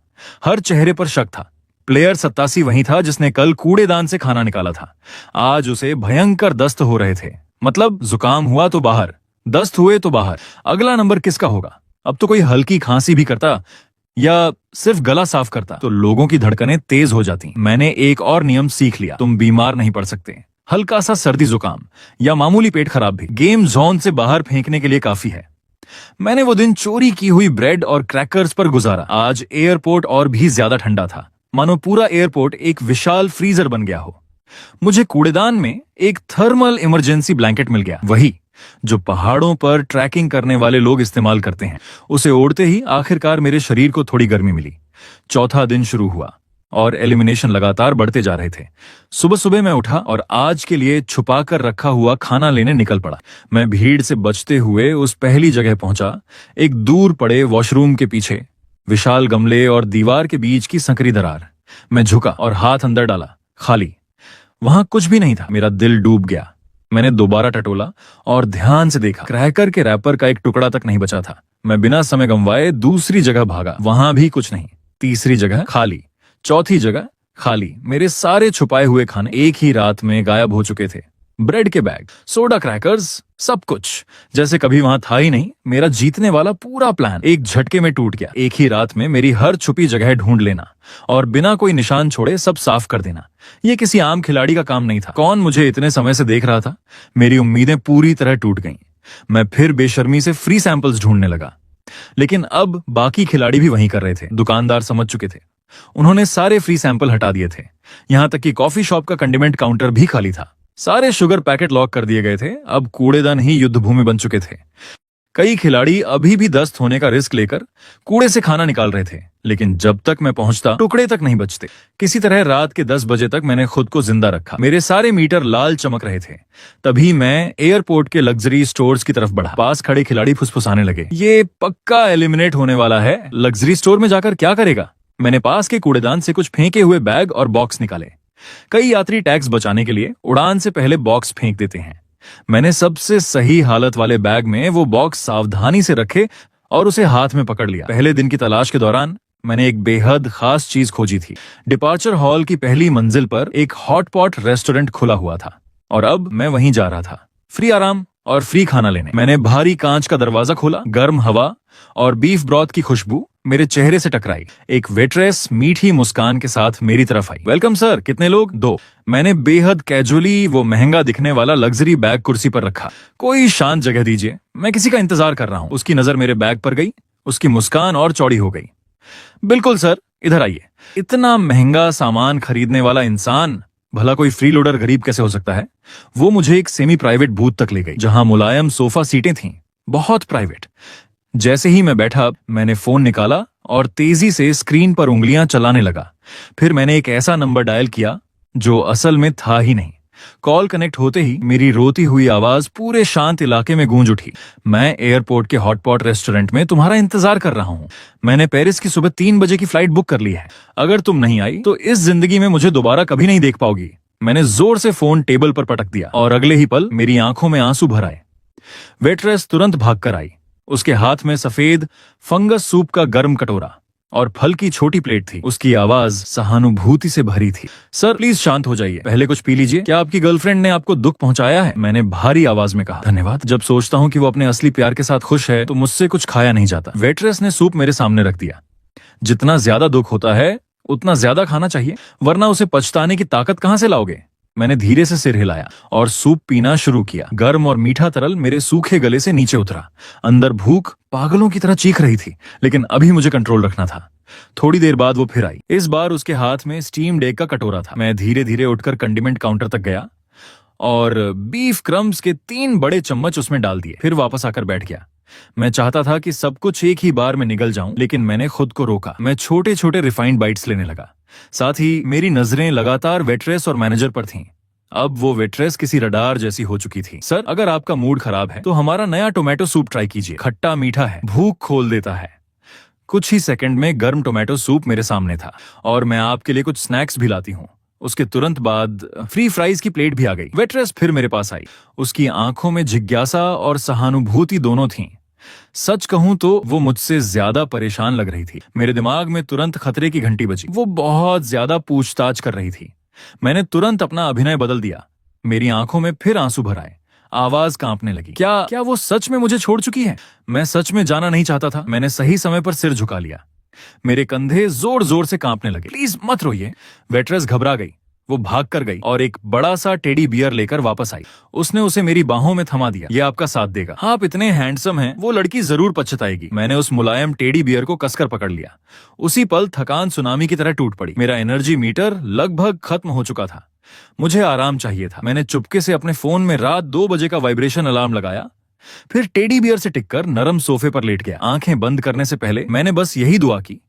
हर चेहरे पर शक था। प्लेयर 87 वही था जिसने कल कूड़ेदान से खाना निकाला था। आज उसे भयंकर दस्त हो रहे थे, मतलब जुकाम हुआ तो बाहर, दस्त हुए तो बाहर। अगला नंबर किसका होगा? अब तो कोई हल्की खांसी भी करता या सिर्फ गला साफ करता तो लोगों की धड़कनें तेज हो जाती। मैंने एक और नियम सीख लिया, तुम बीमार नहीं पड़ सकते। हल्का सा सर्दी जुकाम या मामूली पेट खराब भी गेम जोन से बाहर फेंकने के लिए काफी है। मैंने वो दिन चोरी की हुई ब्रेड और क्रैकर्स पर गुजारा। आज एयरपोर्ट और भी ज्यादा ठंडा था, मानो पूरा एयरपोर्ट एक विशाल फ्रीजर बन गया हो। मुझे कूड़ेदान में एक थर्मल इमरजेंसी ब्लैंकेट मिल गया, वही जो पहाड़ों पर ट्रैकिंग करने वाले लोग इस्तेमाल करते हैं। उसे ओढ़ते ही आखिरकार मेरे शरीर को थोड़ी गर्मी मिली। चौथा दिन शुरू हुआ और एलिमिनेशन लगातार बढ़ते जा रहे थे। सुबह सुबह मैं उठा और आज के लिए छुपा कर रखा हुआ खाना लेने निकल पड़ा। मैं भीड़ से बचते हुए उस पहली जगह पहुंचा, एक दूर पड़े वॉशरूम के पीछे, विशाल गमले और दीवार के बीच की संकरी दरार। मैं झुका और हाथ अंदर डाला, खाली, वहां कुछ भी नहीं था। मेरा दिल डूब गया। मैंने दोबारा टटोला और ध्यान से देखा, क्रैकर के रैपर का एक टुकड़ा तक नहीं बचा था। मैं बिना समय गंवाए दूसरी जगह भागा, वहां भी कुछ नहीं। तीसरी जगह खाली, चौथी जगह खाली। मेरे सारे छुपाए हुए खाने एक ही रात में गायब हो चुके थे। ब्रेड के बैग, सोडा क्रैकर्स, सब कुछ जैसे कभी वहां था ही नहीं। मेरा जीतने वाला पूरा प्लान एक झटके में टूट गया। एक ही रात में मेरी हर छुपी जगह ढूंढ लेना और बिना कोई निशान छोड़े सब साफ कर देना, ये किसी आम खिलाड़ी का काम नहीं था। कौन मुझे इतने समय से देख रहा था? मेरी उम्मीदें पूरी तरह टूट गईं। मैं फिर बेशर्मी से फ्री सैंपल्स ढूंढने लगा, लेकिन अब बाकी खिलाड़ी भी वही कर रहे थे। दुकानदार समझ चुके थे, उन्होंने सारे फ्री सैंपल हटा दिए थे। यहां तक कि कॉफी शॉप का कंडीमेंट काउंटर भी खाली था। सारे शुगर पैकेट लॉक कर दिए गए थे। अब कूड़ेदान ही युद्ध भूमि बन चुके थे। कई खिलाड़ी अभी भी दस्त होने का रिस्क लेकर कूड़े से खाना निकाल रहे थे, लेकिन जब तक मैं पहुंचता टुकड़े तक नहीं बचते। किसी तरह रात के 10 बजे तक मैंने खुद को जिंदा रखा। मेरे सारे मीटर लाल चमक रहे थे। तभी मैं एयरपोर्ट के लग्जरी स्टोर्स की तरफ बढ़ा। पास खड़े खिलाड़ी फुसफुसाने लगे, ये पक्का एलिमिनेट होने वाला है, लग्जरी स्टोर में जाकर क्या करेगा? मैंने पास के कूड़ेदान से कुछ फेंके हुए बैग और बॉक्स निकाले। कई यात्री टैक्स बचाने के लिए उड़ान से पहले बॉक्स फेंक देते हैं। मैंने सबसे सही हालत वाले बैग में वो बॉक्स सावधानी से रखे और उसे हाथ में पकड़ लिया। पहले दिन की तलाश के दौरान मैंने एक बेहद खास चीज खोजी थी। डिपार्चर हॉल की पहली मंजिल पर एक हॉटपॉट रेस्टोरेंट खुला हुआ था और अब मैं वहीं जा रहा था, फ्री आराम और फ्री खाना लेने। मैंने भारी कांच का दरवाजा खोला। गर्म हवा और बीफ ब्रॉथ की खुशबू मेरे चेहरे से टकराई। एक वेट्रेस मीठी मुस्कान के साथ मेरी तरफ आई। वेलकम सर, कितने लोग? 2। मैंने बेहद कैजुअली वो महंगा दिखने वाला लग्जरी बैग कुर्सी पर रखा। कोई शांत जगह दीजिए, मैं किसी का इंतजार कर रहा हूँ। उसकी नजर मेरे बैग पर गई, उसकी मुस्कान और चौड़ी हो गई। बिल्कुल सर, इधर आइए। इतना महंगा सामान खरीदने वाला इंसान भला कोई फ्री लोडर गरीब कैसे हो सकता है? वो मुझे एक सेमी प्राइवेट बूथ तक ले गई, जहां मुलायम सोफा सीटें थीं, बहुत प्राइवेट। जैसे ही मैं बैठा, मैंने फोन निकाला और तेजी से स्क्रीन पर उंगलियां चलाने लगा। फिर मैंने एक ऐसा नंबर डायल किया जो असल में था ही नहीं। कॉल कनेक्ट होते ही मेरी रोती हुई आवाज पूरे शांत इलाके में गूंज उठी। मैं एयरपोर्ट के हॉटपॉट रेस्टोरेंट में तुम्हारा इंतजार कर रहा हूँ। मैंने पेरिस की सुबह 3 बजे की फ्लाइट बुक कर ली है। अगर तुम नहीं आई तो इस जिंदगी में मुझे दोबारा कभी नहीं देख पाओगी। मैंने जोर से फोन टेबल पर पटक दिया और अगले ही पल मेरी आंखों में आंसू भर आए। वेट्रेस तुरंत भागकर आई। उसके हाथ में सफेद फंगस सूप का गर्म कटोरा और फल की छोटी प्लेट थी। उसकी आवाज सहानुभूति से भरी थी। सर प्लीज शांत हो जाइए, पहले कुछ पी लीजिए। क्या आपकी गर्लफ्रेंड ने आपको दुख पहुंचाया है? मैंने भारी आवाज में कहा। धन्यवाद। जब सोचता हूँ कि वो अपने असली प्यार के साथ खुश है तो मुझसे कुछ खाया नहीं जाता। वेट्रेस ने सूप मेरे सामने रख दिया। जितना ज्यादा दुख होता है उतना ज्यादा खाना चाहिए, वरना उसे पछताने की ताकत कहां से लाओगे? मैंने धीरे से सिर हिलाया और सूप पीना शुरू किया। गर्म और मीठा तरल मेरे सूखे गले से नीचे उतरा। अंदर भूख पागलों की तरह चीख रही थी, लेकिन अभी मुझे कंट्रोल रखना था। थोड़ी देर बाद वो फिर आई। इस बार उसके हाथ में स्टीम्ड एग का कटोरा था। मैं धीरे धीरे उठकर कंडीमेंट काउंटर तक गया और बीफ क्रम्स के 3 बड़े चम्मच उसमें डाल दिए। फिर वापस आकर बैठ गया। मैं चाहता था कि सब कुछ एक ही बार में निगल जाऊं, लेकिन मैंने खुद को रोका। मैं छोटे छोटे रिफाइंड बाइट्स लेने लगा। साथ ही मेरी नजरें लगातार वेट्रेस और मैनेजर पर थीं। अब वो वेट्रेस किसी रडार जैसी हो चुकी थी। सर अगर आपका मूड खराब है तो हमारा नया टोमेटो सूप ट्राई कीजिए। खट्टा मीठा है, भूख खोल देता है। कुछ ही सेकंड में गर्म टोमेटो सूप मेरे सामने था और मैं आपके लिए कुछ स्नैक्स भी लाती हूँ। उसके तुरंत बाद फ्री फ्राइज की प्लेट भी आ गई। वेट्रेस फिर मेरे पास आई। उसकी आंखों में जिज्ञासा और सहानुभूति दोनों थीं। सच कहूं तो वो मुझसे ज्यादा परेशान लग रही थी। मेरे दिमाग में तुरंत खतरे की घंटी बजी। वो बहुत ज्यादा पूछताछ कर रही थी। मैंने तुरंत अपना अभिनय बदल दिया। मेरी आंखों में फिर आंसू भर आए। आवाज कांपने लगी। क्या वो सच में मुझे छोड़ चुकी है? मैं सच में जाना नहीं चाहता था। मैंने सही समय पर सिर झुका लिया। मेरे कंधे जोर जोर से कांपने लगे। प्लीज मत रोइए। वेट्रेस घबरा गई। वो भाग कर गई और एक बड़ा सा टेडी बियर लेकर वापस आई। उसने उसे मेरी बाहों में थमा दिया। ये आपका साथ देगा। हाँ, आप इतने हैंडसम हैं, वो लड़की जरूर पछताएगी। मैंने उस मुलायम टेडी बियर को कसकर पकड़ लिया। उसी पल थकान सुनामी की तरह टूट पड़ी। मेरा एनर्जी मीटर लगभग खत्म हो चुका था। मुझे आराम चाहिए था। मैंने चुपके से अपने फोन में रात 2 बजे का वाइब्रेशन अलार्म लगाया। फिर टेडी बियर से टिककर नरम सोफे पर लेट गया। आंखें बंद करने से पहले मैंने बस यही दुआ की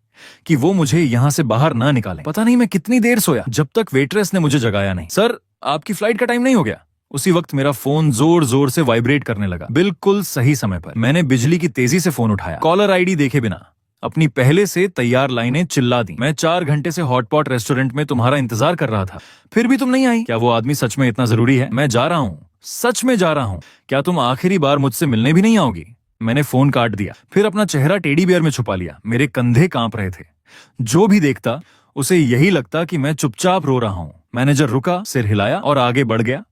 कि वो मुझे यहां से बाहर ना निकाले। पता नहीं मैं कितनी देर सोया जब तक वेट्रेस ने मुझे जगाया नहीं। सर आपकी फ्लाइट का टाइम नहीं हो गया? उसी वक्त मेरा फोन जोर जोर से वाइब्रेट करने लगा। बिल्कुल सही समय पर मैंने बिजली की तेजी से फोन उठाया। कॉलर आईडी देखे बिना अपनी पहले से तैयार लाइनें चिल्ला दी। मैं 4 घंटे से हॉटपॉट रेस्टोरेंट में तुम्हारा इंतजार कर रहा था, फिर भी तुम नहीं आई। क्या वो आदमी सच में इतना जरूरी है? मैं जा रहा हूँ, सच में जा रहा हूँ। क्या तुम आखिरी बार मुझसे मिलने भी नहीं आओगी? मैंने फोन काट दिया। फिर अपना चेहरा टेडी बियर में छुपा लिया। मेरे कंधे कांप रहे थे। जो भी देखता उसे यही लगता कि मैं चुपचाप रो रहा हूं। मैनेजर रुका, सिर हिलाया और आगे बढ़ गया।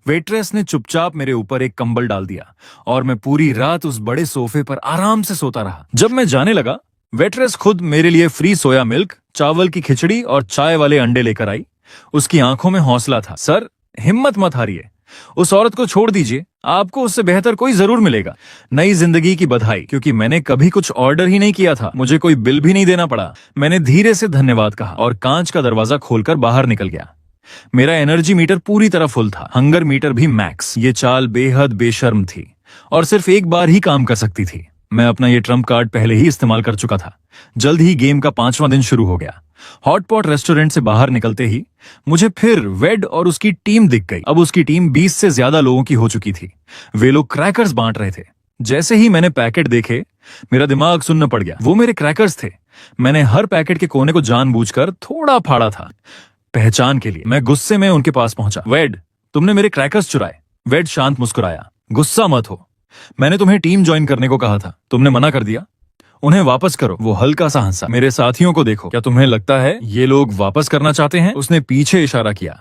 वेट्रेस ने चुपचाप मेरे ऊपर एक कंबल डाल दिया और मैं पूरी रात उस बड़े सोफे पर आराम से सोता रहा। जब मैं जाने लगा, वेट्रेस खुद मेरे लिए फ्री सोया मिल्क, चावल की खिचड़ी और चाय वाले अंडे लेकर आई। उसकी आंखों में हौसला था। सर हिम्मत मत हारिए, उस औरत को छोड़ दीजिए, आपको उससे बेहतर कोई जरूर मिलेगा। नई जिंदगी की बधाई, क्योंकि मैंने कभी कुछ ऑर्डर ही नहीं किया था, मुझे कोई बिल भी नहीं देना पड़ा। मैंने धीरे से धन्यवाद कहा और कांच का दरवाजा खोलकर बाहर निकल गया। मेरा एनर्जी मीटर पूरी तरह फुल था, हंगर मीटर भी मैक्स। ये चाल बेहद बेशर्म थी और सिर्फ एक बार ही काम कर सकती थी। मैं अपना ये ट्रम्प कार्ड पहले ही इस्तेमाल कर चुका था। जल्द ही गेम का 5वां दिन शुरू हो गया। हॉटपॉट रेस्टोरेंट से बाहर निकलते ही मुझे फिर वेड और उसकी टीम दिख गई। अब उसकी टीम 20 से ज्यादा लोगों की हो चुकी थी। वे लोग क्रैकर्स बांट रहे थे। जैसे ही मैंने पैकेट देखे, मेरा दिमाग सुन्न पड़ गया। वो मेरे क्रैकर्स थे। मैंने हर पैकेट के कोने को जानबूझकर थोड़ा फाड़ा था, पहचान के लिए। मैं गुस्से में उनके पास पहुंचा। वेड, तुमने मेरे क्रैकर्स चुराए। वेड शांत मुस्कुराया। गुस्सा मत हो, मैंने तुम्हें टीम ज्वाइन करने को कहा था, तुमने मना कर दिया। उन्हें वापस करो। वो हल्का सा हंसा। मेरे साथियों को देखो, क्या तुम्हें लगता है ये लोग वापस करना चाहते हैं? उसने पीछे इशारा किया।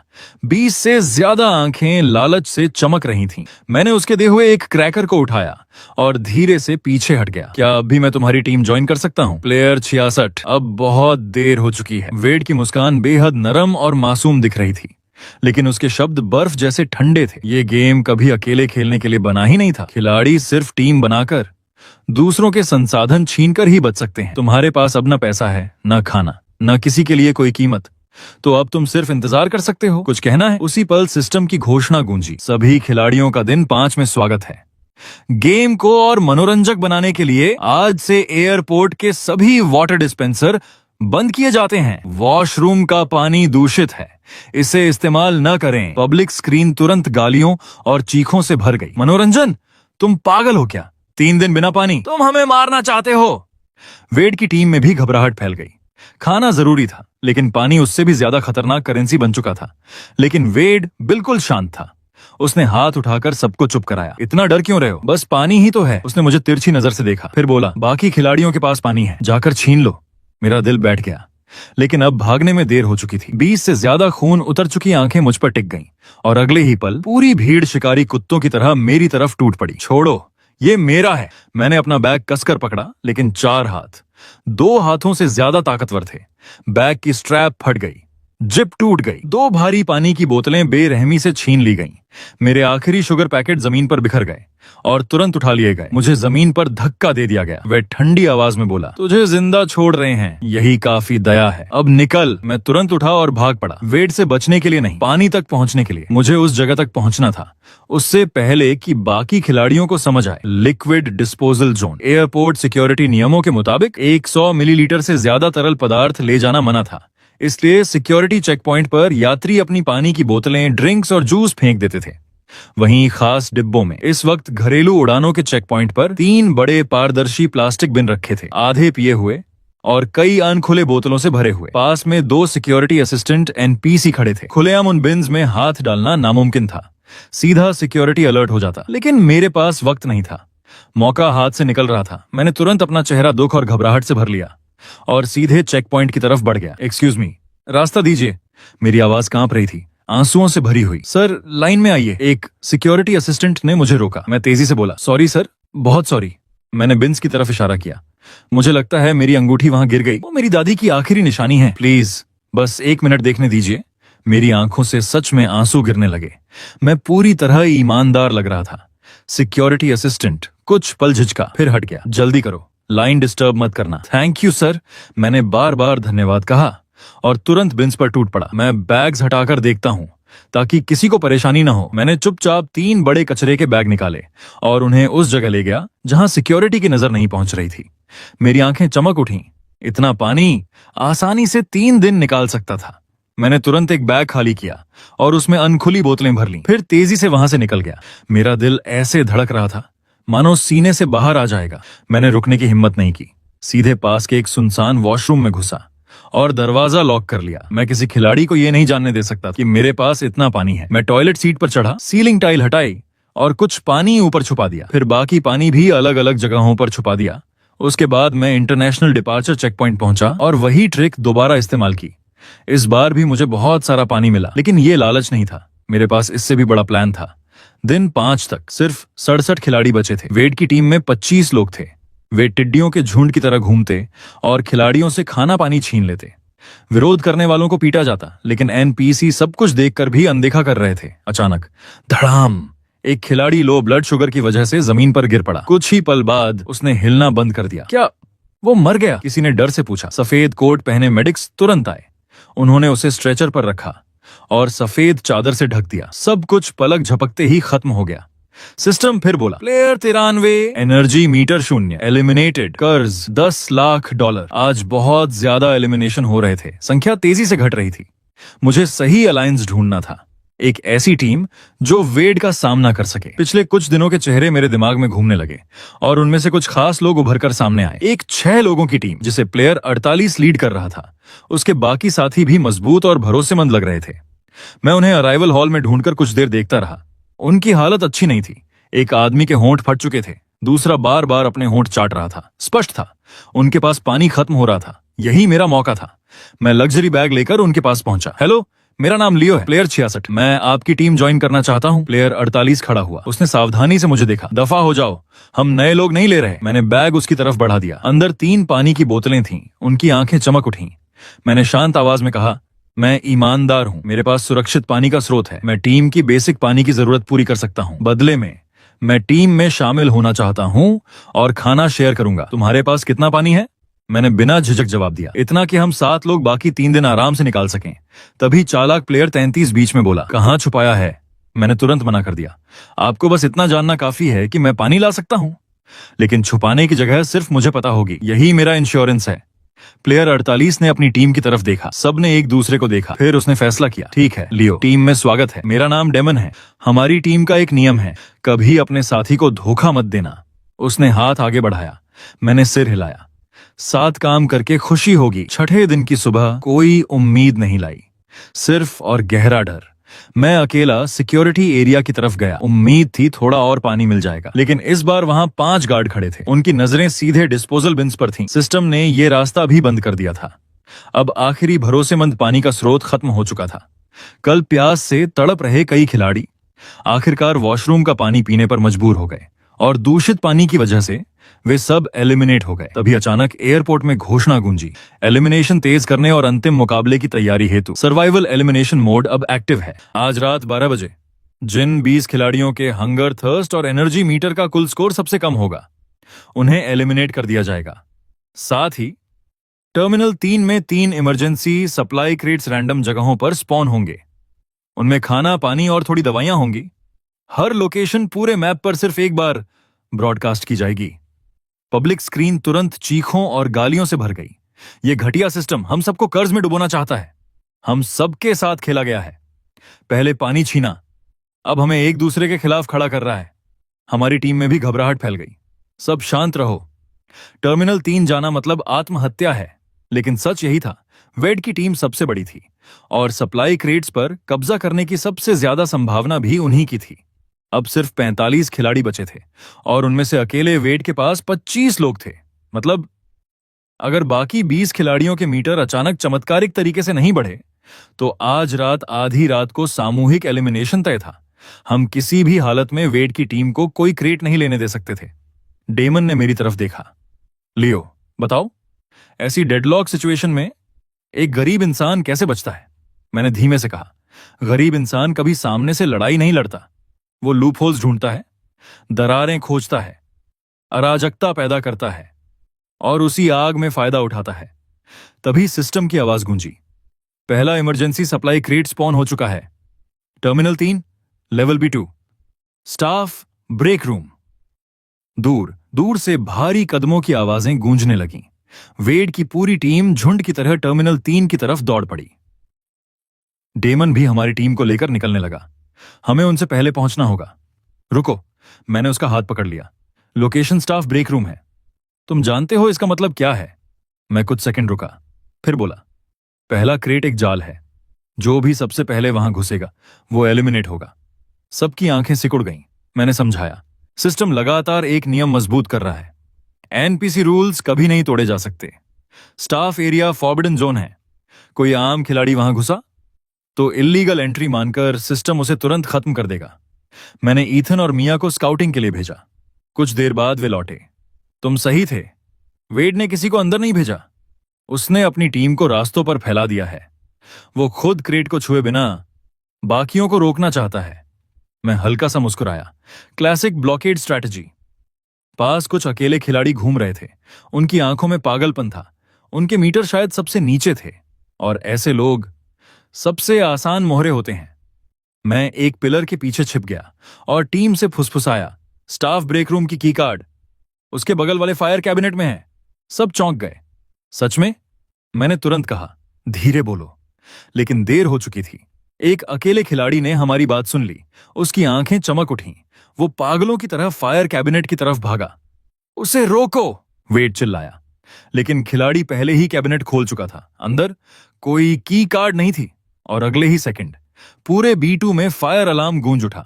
20 से ज्यादा आंखें लालच से चमक रही थीं। मैंने उसके दे हुए एक क्रैकर को उठाया और धीरे से पीछे हट गया। क्या अब भी मैं तुम्हारी टीम ज्वाइन कर सकता हूँ? प्लेयर 66, अब बहुत देर हो चुकी है। वेड की मुस्कान बेहद नरम और मासूम दिख रही थी, लेकिन उसके शब्द बर्फ जैसे ठंडे थे। ये गेम कभी अकेले खेलने के लिए बना ही नहीं था। खिलाड़ी सिर्फ टीम बनाकर दूसरों के संसाधन छीनकर ही बच सकते हैं। तुम्हारे पास अब न पैसा है, न खाना, न किसी के लिए कोई कीमत, तो अब तुम सिर्फ इंतजार कर सकते हो। कुछ कहना है? उसी पल सिस्टम की घोषणा गूंजी। सभी खिलाड़ियों का दिन 5 में स्वागत है। गेम को और मनोरंजक बनाने के लिए आज से एयरपोर्ट के सभी वाटर डिस्पेंसर बंद किए जाते हैं। वॉशरूम का पानी दूषित है, इसे इस्तेमाल न करें। पब्लिक स्क्रीन तुरंत गालियों और चीखों से भर गई। मनोरंजन, तुम पागल हो क्या? 3 दिन बिना पानी, तुम हमें मारना चाहते हो। वेड की टीम में भी घबराहट फैल गई। खाना जरूरी था, लेकिन पानी उससे भी ज्यादा खतरनाक करेंसी बन चुका था। लेकिन वेड बिल्कुल शांत था। उसने हाथ उठाकर सबको चुप कराया। इतना डर क्यों रहे हो? बस पानी ही तो है। उसने मुझे तिरछी नजर से देखा, फिर बोला, बाकी खिलाड़ियों के पास पानी है, जाकर छीन लो। मेरा दिल बैठ गया, लेकिन अब भागने में देर हो चुकी थी। 20 से ज्यादा खून उतर चुकी आंखें मुझ पर टिक गईं, और अगले ही पल पूरी भीड़ शिकारी कुत्तों की तरह मेरी तरफ टूट पड़ी। छोड़ो, ये मेरा है। मैंने अपना बैग कसकर पकड़ा, लेकिन 4 हाथ 2 हाथों से ज्यादा ताकतवर थे। बैग की स्ट्रैप फट गई, जिप टूट गई, 2 भारी पानी की बोतलें बेरहमी से छीन ली गईं। मेरे आखिरी शुगर पैकेट जमीन पर बिखर गए और तुरंत उठा लिए गए। मुझे जमीन पर धक्का दे दिया गया। वह ठंडी आवाज में बोला, तुझे जिंदा छोड़ रहे हैं, यही काफी दया है, अब निकल। मैं तुरंत उठा और भाग पड़ा। वेड से बचने के लिए नहीं, पानी तक पहुंचने के लिए। मुझे उस जगह तक पहुंचना था उससे पहले कि बाकी खिलाड़ियों को समझ आए। Liquid disposal zone. Airport security नियमों के मुताबिक 100 मिलीलीटर से ज्यादा तरल पदार्थ ले जाना मना था, इसलिए सिक्योरिटी चेक पॉइंट पर यात्री अपनी पानी की बोतलें, ड्रिंक्स और जूस फेंक देते थे। वहीं खास डिब्बों में इस वक्त घरेलू उड़ानों के चेक पॉइंट पर 3 बड़े पारदर्शी प्लास्टिक बिन रखे थे, आधे पिए हुए और कई अनखुले बोतलों से भरे हुए। पास में 2 सिक्योरिटी असिस्टेंट एनपीसी खड़े थे। खुलेआम उन बिन्स में हाथ डालना नामुमकिन था, सीधा सिक्योरिटी अलर्ट हो जाता। लेकिन मेरे पास वक्त नहीं था, मौका हाथ से निकल रहा था। मैंने तुरंत अपना चेहरा दुख और घबराहट से भर लिया और सीधे चेक पॉइंट की तरफ बढ़ गया। एक्सक्यूज मी, रास्ता दीजिए। मेरी आवाज कांप रही थी, आंसुओं से भरी हुई। सर, लाइन में आइए। एक सिक्योरिटी असिस्टेंट ने मुझे रोका। मैं तेजी से बोला, सॉरी सर, बहुत सॉरी। मैंने बिन्स की तरफ इशारा किया। मुझे लगता है मेरी अंगूठी वहां गिर गई, वो मेरी दादी की आखिरी निशानी है। प्लीज बस 1 मिनट देखने दीजिए। मेरी आंखों से सच में आंसू गिरने लगे। मैं पूरी तरह ईमानदार लग रहा था। सिक्योरिटी असिस्टेंट कुछ पल झिझका, फिर हट गया। जल्दी करो, लाइन डिस्टर्ब मत करना। थैंक यू सर, मैंने बार बार धन्यवाद कहा और तुरंत बिन्स पर टूट पड़ा। मैं बैग्स हटाकर देखता हूं ताकि किसी को परेशानी न हो। मैंने चुपचाप 3 बड़े कचरे के बैग निकाले और उन्हें उस जगह ले गया जहां सिक्योरिटी की नजर नहीं पहुंच रही थी। मेरी आंखें चमक उठीं। इतना पानी आसानी से 3 दिन निकाल सकता था। मैंने तुरंत एक बैग खाली किया और उसमें अनखुली बोतलें भर लीं, फिर तेजी से वहां से निकल गया। मेरा दिल ऐसे धड़क रहा था मानो सीने से बाहर आ जाएगा। मैंने रुकने की हिम्मत नहीं की। सीधे पास के एक सुनसान वॉशरूम में घुसा और दरवाजा लॉक कर लिया। मैं किसी खिलाड़ी को यह नहीं जानने दे सकता कि मेरे पास इतना पानी है। मैं टॉयलेट सीट पर चढ़ा, सीलिंग टाइल हटाई और कुछ पानी ऊपर छुपा दिया। फिर बाकी पानी भी अलग अलग जगहों पर छुपा दिया। उसके बाद मैं इंटरनेशनल डिपार्चर चेक पॉइंट पहुंचा और वही ट्रिक दोबारा इस्तेमाल की। इस बार भी मुझे बहुत सारा पानी मिला, लेकिन ये लालच नहीं था। मेरे पास इससे भी बड़ा प्लान था। दिन 5 तक सिर्फ 67 खिलाड़ी बचे थे। वेड की टीम में 25 लोग थे। वे टिड्डियों के झुंड की तरह घूमते और खिलाड़ियों से खाना पानी छीन लेते। विरोध करने वालों को पीटा जाता, लेकिन एनपीसी सब कुछ देखकर भी अनदेखा कर रहे थे। अचानक धड़ाम, एक खिलाड़ी लो ब्लड शुगर की वजह से जमीन पर गिर पड़ा। कुछ ही पल बाद उसने हिलना बंद कर दिया। क्या वो मर गया? किसी ने डर से पूछा। सफेद कोट पहने मेडिक्स तुरंत आए। उन्होंने उसे स्ट्रेचर पर रखा और सफेद चादर से ढक दिया। सब कुछ पलक झपकते ही खत्म हो गया। सिस्टम फिर बोला, प्लेयर 93, एनर्जी मीटर 0, एलिमिनेटेड, कर्ज $10 लाख। आज बहुत ज्यादा एलिमिनेशन हो रहे थे, संख्या तेजी से घट रही थी। मुझे सही अलायंस ढूंढना था, एक ऐसी टीम जो वेड का सामना कर सके। पिछले कुछ दिनों के चेहरे मेरे दिमाग में घूमने लगे और उनमें से कुछ खास लोग उभर कर सामने आए। एक 6 लोगों की टीम जिसे प्लेयर 48 लीड कर रहा था। उसके बाकी साथी भी मजबूत और भरोसेमंद लग रहे थे। मैं उन्हें अराइवल हॉल में ढूंढकर कुछ देर देखता रहा। उनकी हालत अच्छी नहीं थी। एक आदमी के होंठ फट चुके थे, दूसरा बार बार अपने होंठ चाट रहा था। स्पष्ट था उनके पास पानी खत्म हो रहा था। यही मेरा मौका था। मैं लग्जरी बैग लेकर उनके पास पहुंचा। हेलो, मेरा नाम लियो है, प्लेयर 66, मैं आपकी टीम ज्वाइन करना चाहता हूं। प्लेयर 48 खड़ा हुआ। उसने सावधानी से मुझे देखा। दफा हो जाओ, हम नए लोग नहीं ले रहे। मैंने बैग उसकी तरफ बढ़ा दिया। अंदर 3 पानी की बोतलें थीं। उनकी आंखें चमक उठीं। मैंने शांत आवाज में कहा, मैं ईमानदार हूं, मेरे पास सुरक्षित पानी का स्रोत है। मैं टीम की बेसिक पानी की जरूरत पूरी कर सकता हूं। बदले में मैं टीम में शामिल होना चाहता हूं और खाना शेयर करूंगा। तुम्हारे पास कितना पानी है? मैंने बिना झिझक जवाब दिया, इतना कि हम 7 लोग बाकी 3 दिन आराम से निकाल सकें। तभी चालाक प्लेयर 33 बीच में बोला, कहां छुपाया है? मैंने तुरंत मना कर दिया। आपको बस इतना जानना काफी है कि मैं पानी ला सकता हूं, लेकिन छुपाने की जगह सिर्फ मुझे पता होगी। यही मेरा इंश्योरेंस है।
प्लेयर 48 ने अपनी टीम की तरफ देखा। सबने एक दूसरे को देखा, फिर उसने फैसला किया, ठीक है लियो, टीम में स्वागत है। मेरा नाम डेमन है। हमारी टीम का एक नियम है, कभी अपने साथी को धोखा मत देना। उसने हाथ आगे बढ़ाया, मैंने सिर हिलाया। साथ काम करके खुशी होगी। छठे दिन की सुबह कोई उम्मीद नहीं लाई, सिर्फ और गहरा डर। मैं अकेला सिक्योरिटी एरिया की तरफ गया। उम्मीद थी थोड़ा और पानी मिल जाएगा, लेकिन इस बार वहां 5 गार्ड खड़े थे। उनकी नजरें सीधे डिस्पोजल बिन्स पर थीं। सिस्टम ने ये रास्ता भी बंद कर दिया था। अब आखिरी भरोसेमंद पानी का स्रोत खत्म हो चुका था। कल प्यास से तड़प रहे कई खिलाड़ी आखिरकार वॉशरूम का पानी पीने पर मजबूर हो गए, और दूषित पानी की वजह से वे सब एलिमिनेट हो गए। तभी अचानक एयरपोर्ट में घोषणा गूंजी, एलिमिनेशन तेज करने और अंतिम मुकाबले की तैयारी हेतु सर्वाइवल एलिमिनेशन मोड अब एक्टिव है। आज रात 12 बजे जिन 20 खिलाड़ियों के हंगर, थर्स्ट और एनर्जी मीटर का कुल स्कोर सबसे कम होगा, उन्हें एलिमिनेट कर दिया जाएगा। साथ ही टर्मिनल 3 में 3 इमरजेंसी सप्लाई क्रेट्स रैंडम जगहों पर स्पॉन होंगे। उनमें खाना, पानी और थोड़ी दवाइयां होंगी। हर लोकेशन पूरे मैप पर सिर्फ एक बार ब्रॉडकास्ट की जाएगी। पब्लिक स्क्रीन तुरंत चीखों और गालियों से भर गई। यह घटिया सिस्टम हम सबको कर्ज में डुबोना चाहता है। हम सबके साथ खेला गया है। पहले पानी छीना, अब हमें एक दूसरे के खिलाफ खड़ा कर रहा है। हमारी टीम में भी घबराहट फैल गई। सब शांत रहो। टर्मिनल 3 जाना मतलब आत्महत्या है। लेकिन सच यही था, वेड की टीम सबसे बड़ी थी और सप्लाई क्रेट्स पर कब्जा करने की सबसे ज्यादा संभावना भी उन्हीं की थी। अब सिर्फ 45 खिलाड़ी बचे थे और उनमें से अकेले वेड के पास 25 लोग थे। मतलब अगर बाकी 20 खिलाड़ियों के मीटर अचानक चमत्कारिक तरीके से नहीं बढ़े तो आज रात आधी रात को सामूहिक एलिमिनेशन तय था। हम किसी भी हालत में वेड की टीम को कोई क्रेट नहीं लेने दे सकते थे। डेमन ने मेरी तरफ देखा, लियो बताओ, ऐसी डेडलॉक सिचुएशन में एक गरीब इंसान कैसे बचता है? मैंने धीमे से कहा, गरीब इंसान कभी सामने से लड़ाई नहीं लड़ता। वो लूपहोल्स ढूंढता है, दरारें खोजता है, अराजकता पैदा करता है और उसी आग में फायदा उठाता है। तभी सिस्टम की आवाज गूंजी, पहला इमरजेंसी सप्लाई क्रेट स्पॉन हो चुका है। Terminal 3, level B2, staff break room. दूर दूर से भारी कदमों की आवाजें गूंजने लगीं। वेड की पूरी टीम झुंड की तरह टर्मिनल 3 की तरफ दौड़ पड़ी। डेमन भी हमारी टीम को लेकर निकलने लगा। हमें उनसे पहले पहुंचना होगा। रुको, मैंने उसका हाथ पकड़ लिया। लोकेशन स्टाफ ब्रेक रूम है। तुम जानते हो इसका मतलब क्या है? मैं कुछ सेकंड रुका, फिर बोला, पहला क्रेट एक जाल है। जो भी सबसे पहले वहां घुसेगा वो एलिमिनेट होगा। सबकी आंखें सिकुड़ गईं। मैंने समझाया, सिस्टम लगातार एक नियम मजबूत कर रहा है। एनपीसी रूल्स कभी नहीं तोड़े जा सकते। स्टाफ एरिया फॉरबिडन जोन है। कोई आम खिलाड़ी वहां घुसा तो इल्लीगल एंट्री मानकर सिस्टम उसे तुरंत खत्म कर देगा। मैंने ईथन और मिया को स्काउटिंग के लिए भेजा। कुछ देर बाद वे लौटे। तुम सही थे, वेड ने किसी को अंदर नहीं भेजा। उसने अपनी टीम को रास्तों पर फैला दिया है। वो खुद क्रेट को छुए बिना बाकियों को रोकना चाहता है। मैं हल्का सा मुस्कुराया। Classic blockade strategy. पास कुछ अकेले खिलाड़ी घूम रहे थे। उनकी आंखों में पागलपन था। उनके मीटर शायद सबसे नीचे थे और ऐसे लोग सबसे आसान मोहरे होते हैं। मैं एक पिलर के पीछे छिप गया और टीम से फुसफुसाया, स्टाफ ब्रेक रूम की की कार्ड उसके बगल वाले फायर कैबिनेट में है। सब चौंक गए। सच में? मैंने तुरंत कहा, धीरे बोलो। लेकिन देर हो चुकी थी। एक अकेले खिलाड़ी ने हमारी बात सुन ली। उसकी आंखें चमक उठीं। वो पागलों की तरह फायर कैबिनेट की तरफ भागा। उसे रोको, वेड चिल्लाया। लेकिन खिलाड़ी पहले ही कैबिनेट खोल चुका था। अंदर कोई की कार्ड नहीं थी और अगले ही सेकंड पूरे B2 में फायर अलार्म गूंज उठा।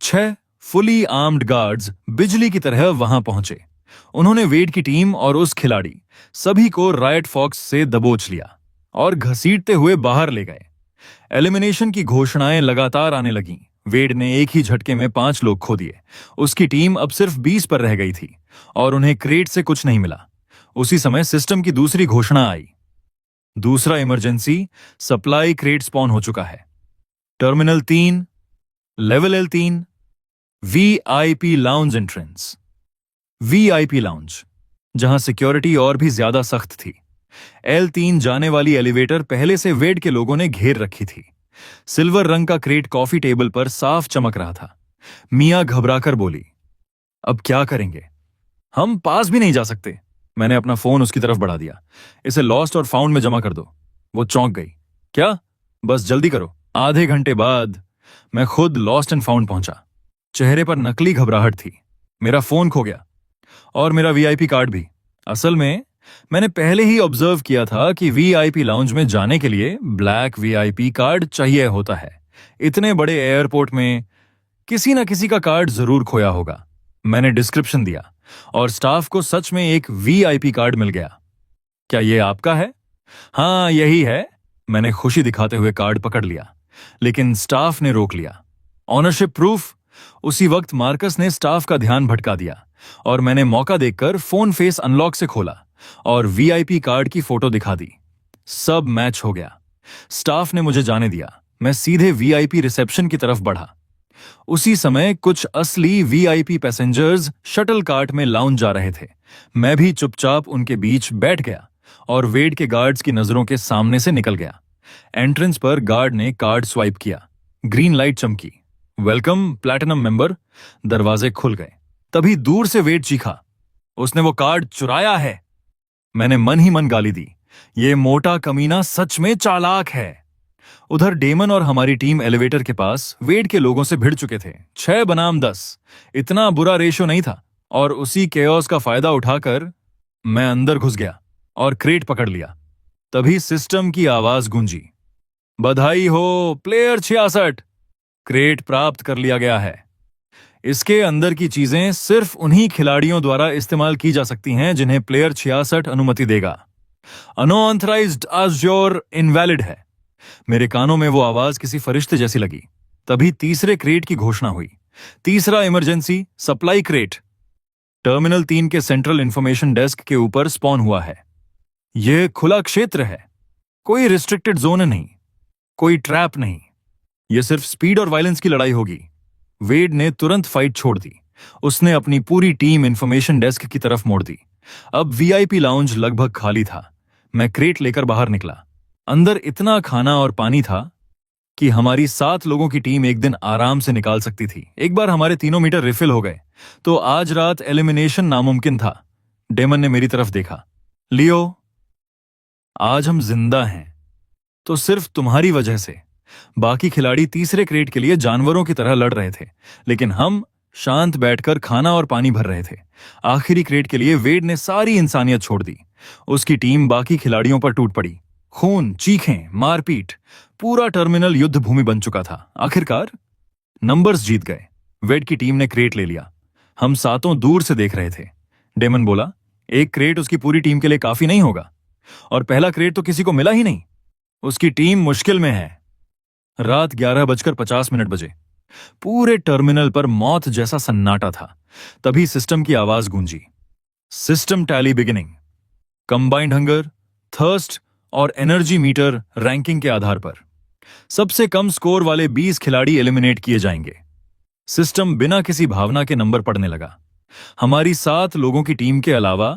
6 फुली आर्म्ड गार्ड्स बिजली की तरह वहां पहुंचे। उन्होंने वेड की टीम और उस खिलाड़ी सभी को रायट फॉक्स से दबोच लिया और घसीटते हुए बाहर ले गए। एलिमिनेशन की घोषणाएं लगातार आने लगीं। वेड ने एक ही झटके में 5 लोग खो दिए। उसकी टीम अब सिर्फ 20 पर रह गई थी और उन्हें क्रेट से कुछ नहीं मिला। उसी समय सिस्टम की दूसरी घोषणा आई, दूसरा इमरजेंसी सप्लाई क्रेट स्पॉन हो चुका है। Terminal 3, level L3, VIP lounge entrance. VIP lounge, जहां सिक्योरिटी और भी ज्यादा सख्त थी। L3 जाने वाली एलिवेटर पहले से वेड के लोगों ने घेर रखी थी। सिल्वर रंग का क्रेट कॉफी टेबल पर साफ चमक रहा था। मिया घबराकर बोली, अब क्या करेंगे? हम पास भी नहीं जा सकते। मैंने अपना फोन उसकी तरफ बढ़ा दिया। इसे लॉस्ट और फाउंड में जमा कर दो। वो चौंक गई। क्या? बस जल्दी करो। आधे घंटे बाद मैं खुद लॉस्ट एंड फाउंड पहुंचा। चेहरे पर नकली घबराहट थी। मेरा फोन खो गया और मेरा वीआईपी कार्ड भी। असल में मैंने पहले ही ऑब्जर्व किया था कि वीआईपी लाउंज में जाने के लिए ब्लैक वीआईपी कार्ड चाहिए होता है। इतने बड़े एयरपोर्ट में किसी ना किसी का कार्ड जरूर खोया होगा। मैंने डिस्क्रिप्शन दिया और स्टाफ को सच में एक वीआईपी कार्ड मिल गया। क्या ये आपका है? हाँ, यही है। मैंने खुशी दिखाते हुए कार्ड पकड़ लिया, लेकिन स्टाफ ने रोक लिया। Ownership proof? उसी वक्त मार्कस ने स्टाफ का ध्यान भटका दिया और मैंने मौका देखकर फोन फेस अनलॉक से खोला और वीआईपी कार्ड की फोटो दिखा दी। सब मैच हो गया। स्टाफ ने मुझे जाने दिया। मैं सीधे वीआईपी रिसेप्शन की तरफ बढ़ा। उसी समय कुछ असली वीआईपी पैसेंजर्स शटल कार्ट में लाउंज जा रहे थे। मैं भी चुपचाप उनके बीच बैठ गया और वेट के गार्ड्स की नजरों के सामने से निकल गया। एंट्रेंस पर गार्ड ने कार्ड स्वाइप किया। ग्रीन लाइट चमकी। Welcome platinum member. दरवाजे खुल गए। तभी दूर से वेट चीखा, उसने वो कार्ड चुराया है। मैंने मन ही मन गाली दी। ये मोटा कमीना सच में चालाक है। उधर डेमन और हमारी टीम एलिवेटर के पास वेट के लोगों से भिड़ चुके थे। 6 बनाम 10। इतना बुरा रेशो नहीं था। और उसी केओस का फायदा उठाकर मैं अंदर घुस गया और क्रेट पकड़ लिया। तभी सिस्टम की आवाज गूंजी, बधाई हो प्लेयर 66, क्रेट प्राप्त कर लिया गया है। इसके अंदर की चीजें सिर्फ उन्हीं खिलाड़ियों द्वारा इस्तेमाल की जा सकती हैं जिन्हें प्लेयर 66 अनुमति देगा। अनऑथराइज्ड अज्योर इनवैलिड है। मेरे कानों में वो आवाज किसी फरिश्ते जैसी लगी। तभी तीसरे क्रेट की घोषणा हुई। तीसरा इमरजेंसी सप्लाई क्रेट टर्मिनल 3 के सेंट्रल इंफॉर्मेशन डेस्क के ऊपर स्पॉन हुआ है। यह खुला क्षेत्र है। कोई रिस्ट्रिक्टेड जोन नहीं, कोई ट्रैप नहीं। यह सिर्फ स्पीड और वायलेंस की लड़ाई होगी। वेड ने तुरंत फाइट छोड़ दी। उसने अपनी पूरी टीम इंफॉर्मेशन डेस्क की तरफ मोड़ दी। अब वीआईपी लाउंज लगभग खाली था। मैं क्रेट लेकर बाहर निकला। अंदर इतना खाना और पानी था कि हमारी 7 लोगों की टीम एक दिन आराम से निकाल सकती थी। एक बार हमारे 3 मीटर रिफिल हो गए तो आज रात एलिमिनेशन नामुमकिन था। डेमन ने मेरी तरफ देखा। लियो, आज हम जिंदा हैं तो सिर्फ तुम्हारी वजह से। बाकी खिलाड़ी तीसरे क्रेट के लिए जानवरों की तरह लड़ रहे थे, लेकिन हम शांत बैठकर खाना और पानी भर रहे थे। आखिरी क्रेट के लिए वेड ने सारी इंसानियत छोड़ दी। उसकी टीम बाकी खिलाड़ियों पर टूट पड़ी। खून, चीखें, मारपीट, पूरा टर्मिनल युद्ध भूमि बन चुका था। आखिरकार नंबर्स जीत गए। वेड की टीम ने क्रेट ले लिया। हम 7 दूर से देख रहे थे। डेमन बोला, एक क्रेट उसकी पूरी टीम के लिए काफी नहीं होगा, और पहला क्रेट तो किसी को मिला ही नहीं। उसकी टीम मुश्किल में है। रात 11:50 बजे। पूरे टर्मिनल पर मौत जैसा सन्नाटा था। तभी सिस्टम की आवाज गूंजी, system tally beginning. Combined hunger, thirst और एनर्जी मीटर रैंकिंग के आधार पर सबसे कम स्कोर वाले 20 खिलाड़ी एलिमिनेट किए जाएंगे। सिस्टम बिना किसी भावना के नंबर पढ़ने लगा। हमारी 7 लोगों की टीम के अलावा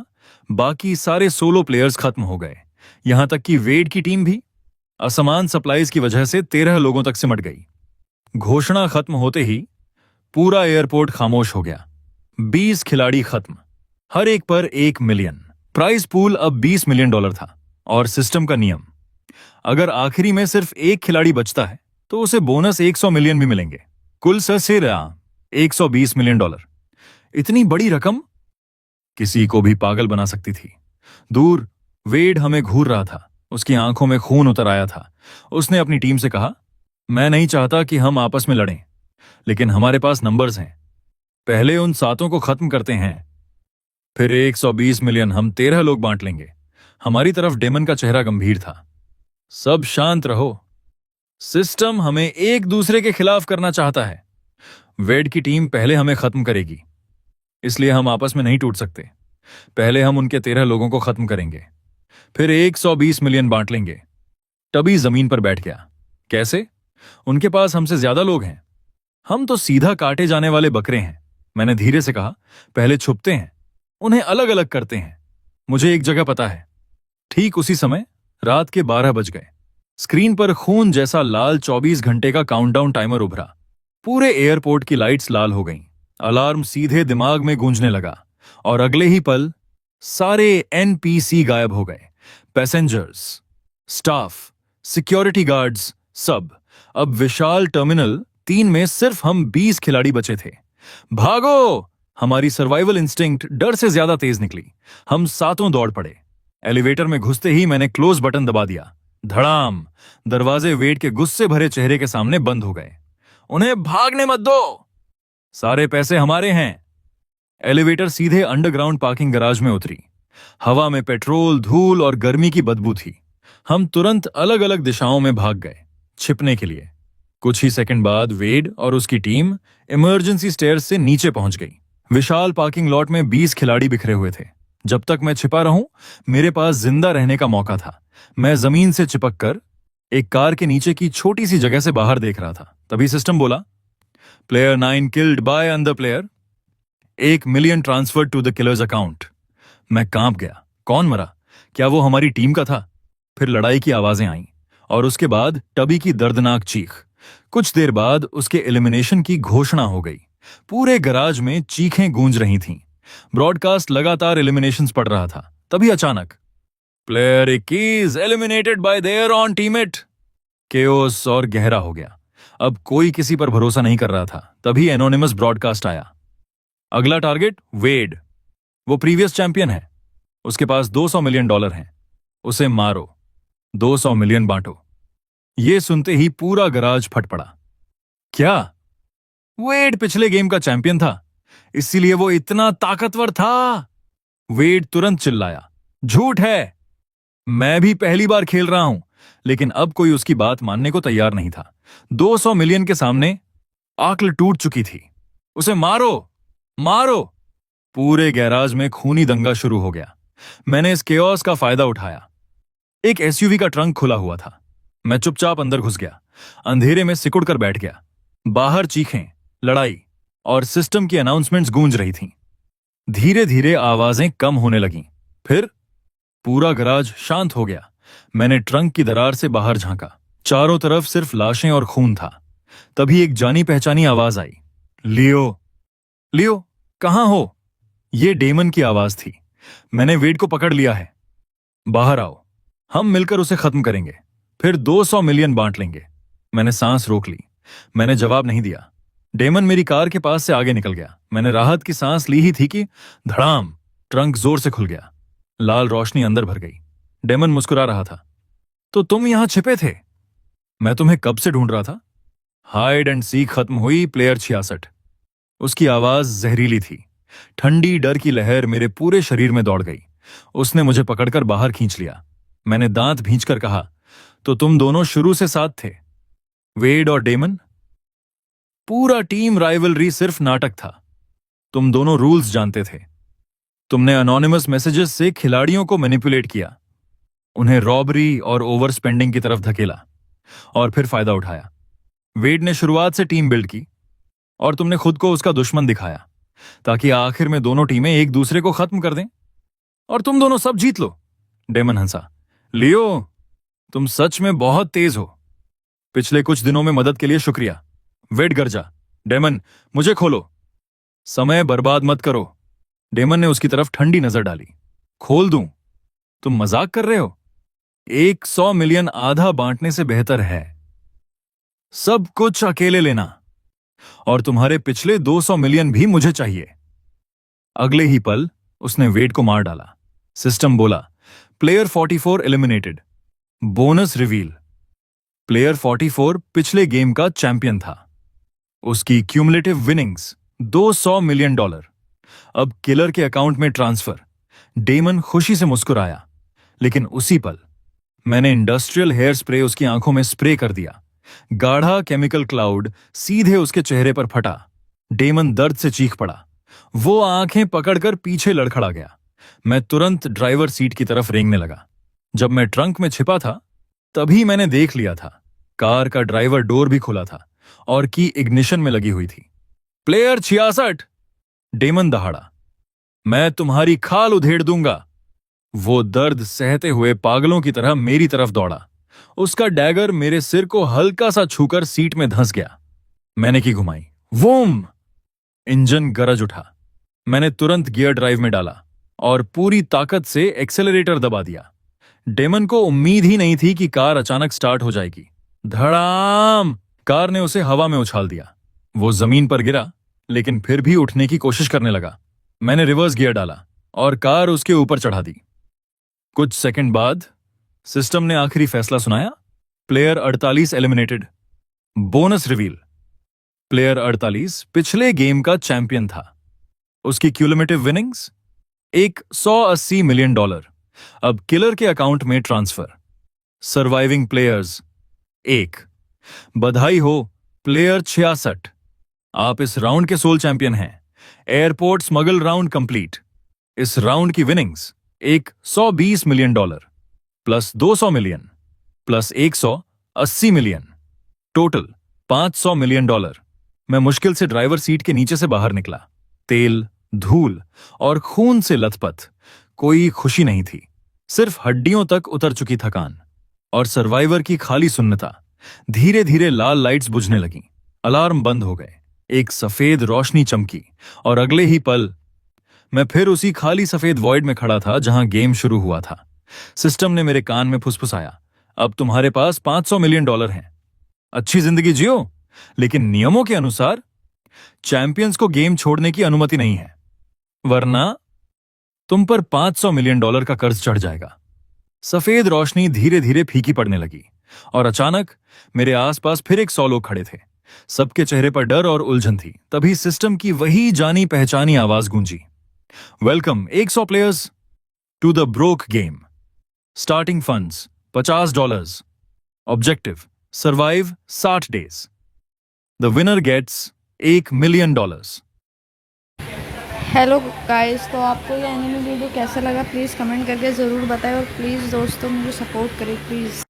बाकी सारे सोलो प्लेयर्स खत्म हो गए। यहां तक कि वेड की टीम भी असमान सप्लाईज की वजह से 13 लोगों तक सिमट गई। घोषणा खत्म होते ही पूरा एयरपोर्ट खामोश हो गया। 20 खिलाड़ी खत्म, हर एक पर 1 मिलियन। प्राइस पूल अब $20 मिलियन था। और सिस्टम का नियम, अगर आखिरी में सिर्फ एक खिलाड़ी बचता है तो उसे बोनस 100 मिलियन भी मिलेंगे। कुल सिरा $120 मिलियन। इतनी बड़ी रकम किसी को भी पागल बना सकती थी। दूर वेड हमें घूर रहा था। उसकी आंखों में खून उतर आया था। उसने अपनी टीम से कहा, मैं नहीं चाहता कि हम आपस में लड़ें, लेकिन हमारे पास नंबर्स हैं। पहले उन 7 को खत्म करते हैं, फिर 120 मिलियन हम 13 लोग बांट लेंगे। हमारी तरफ डेमन का चेहरा गंभीर था। सब शांत रहो। सिस्टम हमें एक दूसरे के खिलाफ करना चाहता है। वेड की टीम पहले हमें खत्म करेगी, इसलिए हम आपस में नहीं टूट सकते। पहले हम उनके 13 लोगों को खत्म करेंगे, फिर 120 मिलियन बांट लेंगे। टबी जमीन पर बैठ गया। कैसे? उनके पास हमसे ज्यादा लोग हैं। हम तो सीधा काटे जाने वाले बकरे हैं। मैंने धीरे से कहा, पहले छुपते हैं, उन्हें अलग अलग करते हैं। मुझे एक जगह पता है। ठीक उसी समय रात के 12 बज गए। स्क्रीन पर खून जैसा लाल 24 घंटे का काउंटडाउन टाइमर उभरा। पूरे एयरपोर्ट की लाइट्स लाल हो गईं। अलार्म सीधे दिमाग में गूंजने लगा और अगले ही पल सारे एनपीसी गायब हो गए। पैसेंजर्स, स्टाफ, सिक्योरिटी गार्ड्स, सब। अब विशाल टर्मिनल 3 में सिर्फ हम 20 खिलाड़ी बचे थे। भागो! हमारी सर्वाइवल इंस्टिंक्ट डर से ज्यादा तेज निकली। हम सातों दौड़ पड़े। एलिवेटर में घुसते ही मैंने क्लोज बटन दबा दिया। धड़ाम! दरवाजे वेड के गुस्से भरे चेहरे के सामने बंद हो गए। उन्हें भागने मत दो! सारे पैसे हमारे हैं। एलिवेटर सीधे अंडरग्राउंड पार्किंग गराज में उतरी। हवा में पेट्रोल, धूल और गर्मी की बदबू थी। हम तुरंत अलग अलग दिशाओं में भाग गए, छिपने के लिए। कुछ ही सेकंड बाद वेड और उसकी टीम इमरजेंसी स्टेयर्स से नीचे पहुंच गई। विशाल पार्किंग लॉट में 20 खिलाड़ी बिखरे हुए थे। जब तक मैं छिपा रहूं, मेरे पास जिंदा रहने का मौका था। मैं जमीन से चिपक कर एक कार के नीचे की छोटी सी जगह से बाहर देख रहा था। तभी सिस्टम बोला, player 9 killed by another player, 1 million transfer to the killers account. मैं कांप गया। कौन मरा? क्या वो हमारी टीम का था? फिर लड़ाई की आवाजें आईं और उसके बाद टबी की दर्दनाक चीख। कुछ देर बाद उसके एलिमिनेशन की घोषणा हो गई। पूरे गराज में चीखें गूंज रही थीं। ब्रॉडकास्ट लगातार एलिमिनेशंस पढ़ रहा था। तभी अचानक, player 21 eliminated bye there on teammate. Chaos और गहरा हो गया। अब कोई किसी पर भरोसा नहीं कर रहा था। तभी एनोनिमस ब्रॉडकास्ट आया, अगला टारगेट वेड। वो प्रीवियस चैंपियन है। उसके पास $200 मिलियन हैं। उसे मारो, 200 मिलियन बांटो। ये सुनते ही पूरा गराज फट पड़ा। क्या? वेड पिछले गेम का चैंपियन था, इसीलिए वो इतना ताकतवर था? वेड तुरंत चिल्लाया, झूठ है। मैं भी पहली बार खेल रहा हूं। लेकिन अब कोई उसकी बात मानने को तैयार नहीं था। 200 मिलियन के सामने आंकल टूट चुकी थी। उसे मारो, मारो! पूरे गैराज में खूनी दंगा शुरू हो गया। मैंने इस केओस का फायदा उठाया। एक एसयूवी का ट्रंक खुला हुआ था। मैं चुपचाप अंदर घुस गया। अंधेरे में सिकुड़ कर बैठ गया। बाहर चीखें, लड़ाई और सिस्टम की अनाउंसमेंट्स गूंज रही थीं। धीरे धीरे आवाजें कम होने लगीं। फिर पूरा गराज शांत हो गया। मैंने ट्रंक की दरार से बाहर झांका। चारों तरफ सिर्फ लाशें और खून था। तभी एक जानी पहचानी आवाज आई, लियो, लियो, कहां हो? यह डेमन की आवाज थी। मैंने वेड को पकड़ लिया है। बाहर आओ, हम मिलकर उसे खत्म करेंगे, फिर 200 मिलियन बांट लेंगे। मैंने सांस रोक ली। मैंने जवाब नहीं दिया। डेमन मेरी कार के पास से आगे निकल गया। मैंने राहत की सांस ली ही थी कि धड़ाम! ट्रंक जोर से खुल गया। लाल रोशनी अंदर भर गई। डेमन मुस्कुरा रहा था। तो तुम यहां छिपे थे? मैं तुम्हें कब से ढूंढ रहा था। हाइड एंड सीक खत्म हुई, प्लेयर 66। उसकी आवाज जहरीली थी। ठंडी डर की लहर मेरे पूरे शरीर में दौड़ गई। उसने मुझे पकड़कर बाहर खींच लिया। मैंने दांत भींचकर कहा, तो तुम दोनों शुरू से साथ थे, वेड और डेमन? पूरा टीम राइवलरी सिर्फ नाटक था। तुम दोनों रूल्स जानते थे। तुमने अनोनिमस मैसेजेस से खिलाड़ियों को मैनिपुलेट किया, उन्हें रॉबरी और ओवर स्पेंडिंग की तरफ धकेला और फिर फायदा उठाया। वेड ने शुरुआत से टीम बिल्ड की और तुमने खुद को उसका दुश्मन दिखाया ताकि आखिर में दोनों टीमें एक दूसरे को खत्म कर दें और तुम दोनों सब जीत लो। डेमन हंसा। लियो, तुम सच में बहुत तेज हो। पिछले कुछ दिनों में मदद के लिए शुक्रिया। वेड गरजा। डेमन, मुझे खोलो। समय बर्बाद मत करो। डेमन ने उसकी तरफ ठंडी नजर डाली। खोल दूं? तुम मजाक कर रहे हो? 100 मिलियन आधा बांटने से बेहतर है। सब कुछ अकेले लेना। और तुम्हारे पिछले 200 मिलियन भी मुझे चाहिए। अगले ही पल उसने वेड को मार डाला। सिस्टम बोला, player 44 eliminated. Bonus reveal, player 44 पिछले गेम का चैंपियन था। उसकी क्यूमुलेटिव विनिंग्स $200 मिलियन। अब किलर के अकाउंट में ट्रांसफर। डेमन खुशी से मुस्कुराया, लेकिन उसी पल मैंने इंडस्ट्रियल हेयर स्प्रे उसकी आंखों में स्प्रे कर दिया। गाढ़ा केमिकल क्लाउड सीधे उसके चेहरे पर फटा। डेमन दर्द से चीख पड़ा। वो आंखें पकड़कर पीछे लड़खड़ा गया। मैं तुरंत ड्राइवर सीट की तरफ रेंगने लगा। जब मैं ट्रंक में छिपा था, तभी मैंने देख लिया था, कार का ड्राइवर डोर भी खुला था और की इग्निशन में लगी हुई थी। प्लेयर 66, डेमन दहाड़ा। मैं तुम्हारी खाल उधेड़ दूंगा। वो दर्द सहते हुए पागलों की तरह मेरी तरफ दौड़ा। उसका डैगर मेरे सिर को हल्का सा छूकर सीट में धंस गया। मैंने की घुमाई। वूम! इंजन गरज उठा। मैंने तुरंत गियर ड्राइव में डाला। और पूरी ताकत से एक्सेलरेटर दबा दिया। डेमन को उम्मीद ही नहीं थी कि कार अचानक स्टार्ट हो जाएगी। धड़ाम! कार ने उसे हवा में उछाल दिया। वो जमीन पर गिरा, लेकिन फिर भी उठने की कोशिश करने लगा। मैंने रिवर्स गियर डाला और कार उसके ऊपर चढ़ा दी। कुछ सेकंड बाद सिस्टम ने आखिरी फैसला सुनाया। Player 48 eliminated. Bonus reveal. Player 48 पिछले गेम का चैंपियन था। उसकी क्यूमुलेटिव विनिंग्स $180 मिलियन। अब किलर के अकाउंट में ट्रांसफर। Surviving players 1। बधाई हो प्लेयर 66, आप इस राउंड के सोल चैंपियन हैं। Airport smuggle round complete. इस राउंड की winnings $120 million plus 200 million plus 180 million, total $500 million. मैं मुश्किल से ड्राइवर सीट के नीचे से बाहर निकला। तेल, धूल और खून से लथपथ। कोई खुशी नहीं थी, सिर्फ हड्डियों तक उतर चुकी थकान और सर्वाइवर की खाली सुन्नता। धीरे धीरे लाल लाइट्स बुझने लगीं। अलार्म बंद हो गए। एक सफेद रोशनी चमकी और अगले ही पल मैं फिर उसी खाली सफेद वॉइड में खड़ा था जहां गेम शुरू हुआ था। सिस्टम ने मेरे कान में फुसफुसाया, अब तुम्हारे पास $500 मिलियन हैं। अच्छी जिंदगी जियो, लेकिन नियमों के अनुसार चैंपियंस को गेम छोड़ने की अनुमति नहीं है, वरना तुम पर $500 मिलियन का कर्ज चढ़ जाएगा। सफेद रोशनी धीरे धीरे फीकी पड़ने लगी और अचानक मेरे आसपास फिर 100 लोग खड़े थे। सबके चेहरे पर डर और उलझन थी। तभी सिस्टम की वही जानी पहचानी आवाज गूंजी, welcome 100 players to the broke game. Starting funds $50। Objective survive 60 days. The winner gets $1 million.
Hello guys, तो आपको ये एनिमे वीडियो कैसा लगा प्लीज़ कमेंट करके ज़रूर बताएं और प्लीज़ दोस्तों मुझे सपोर्ट करें प्लीज़।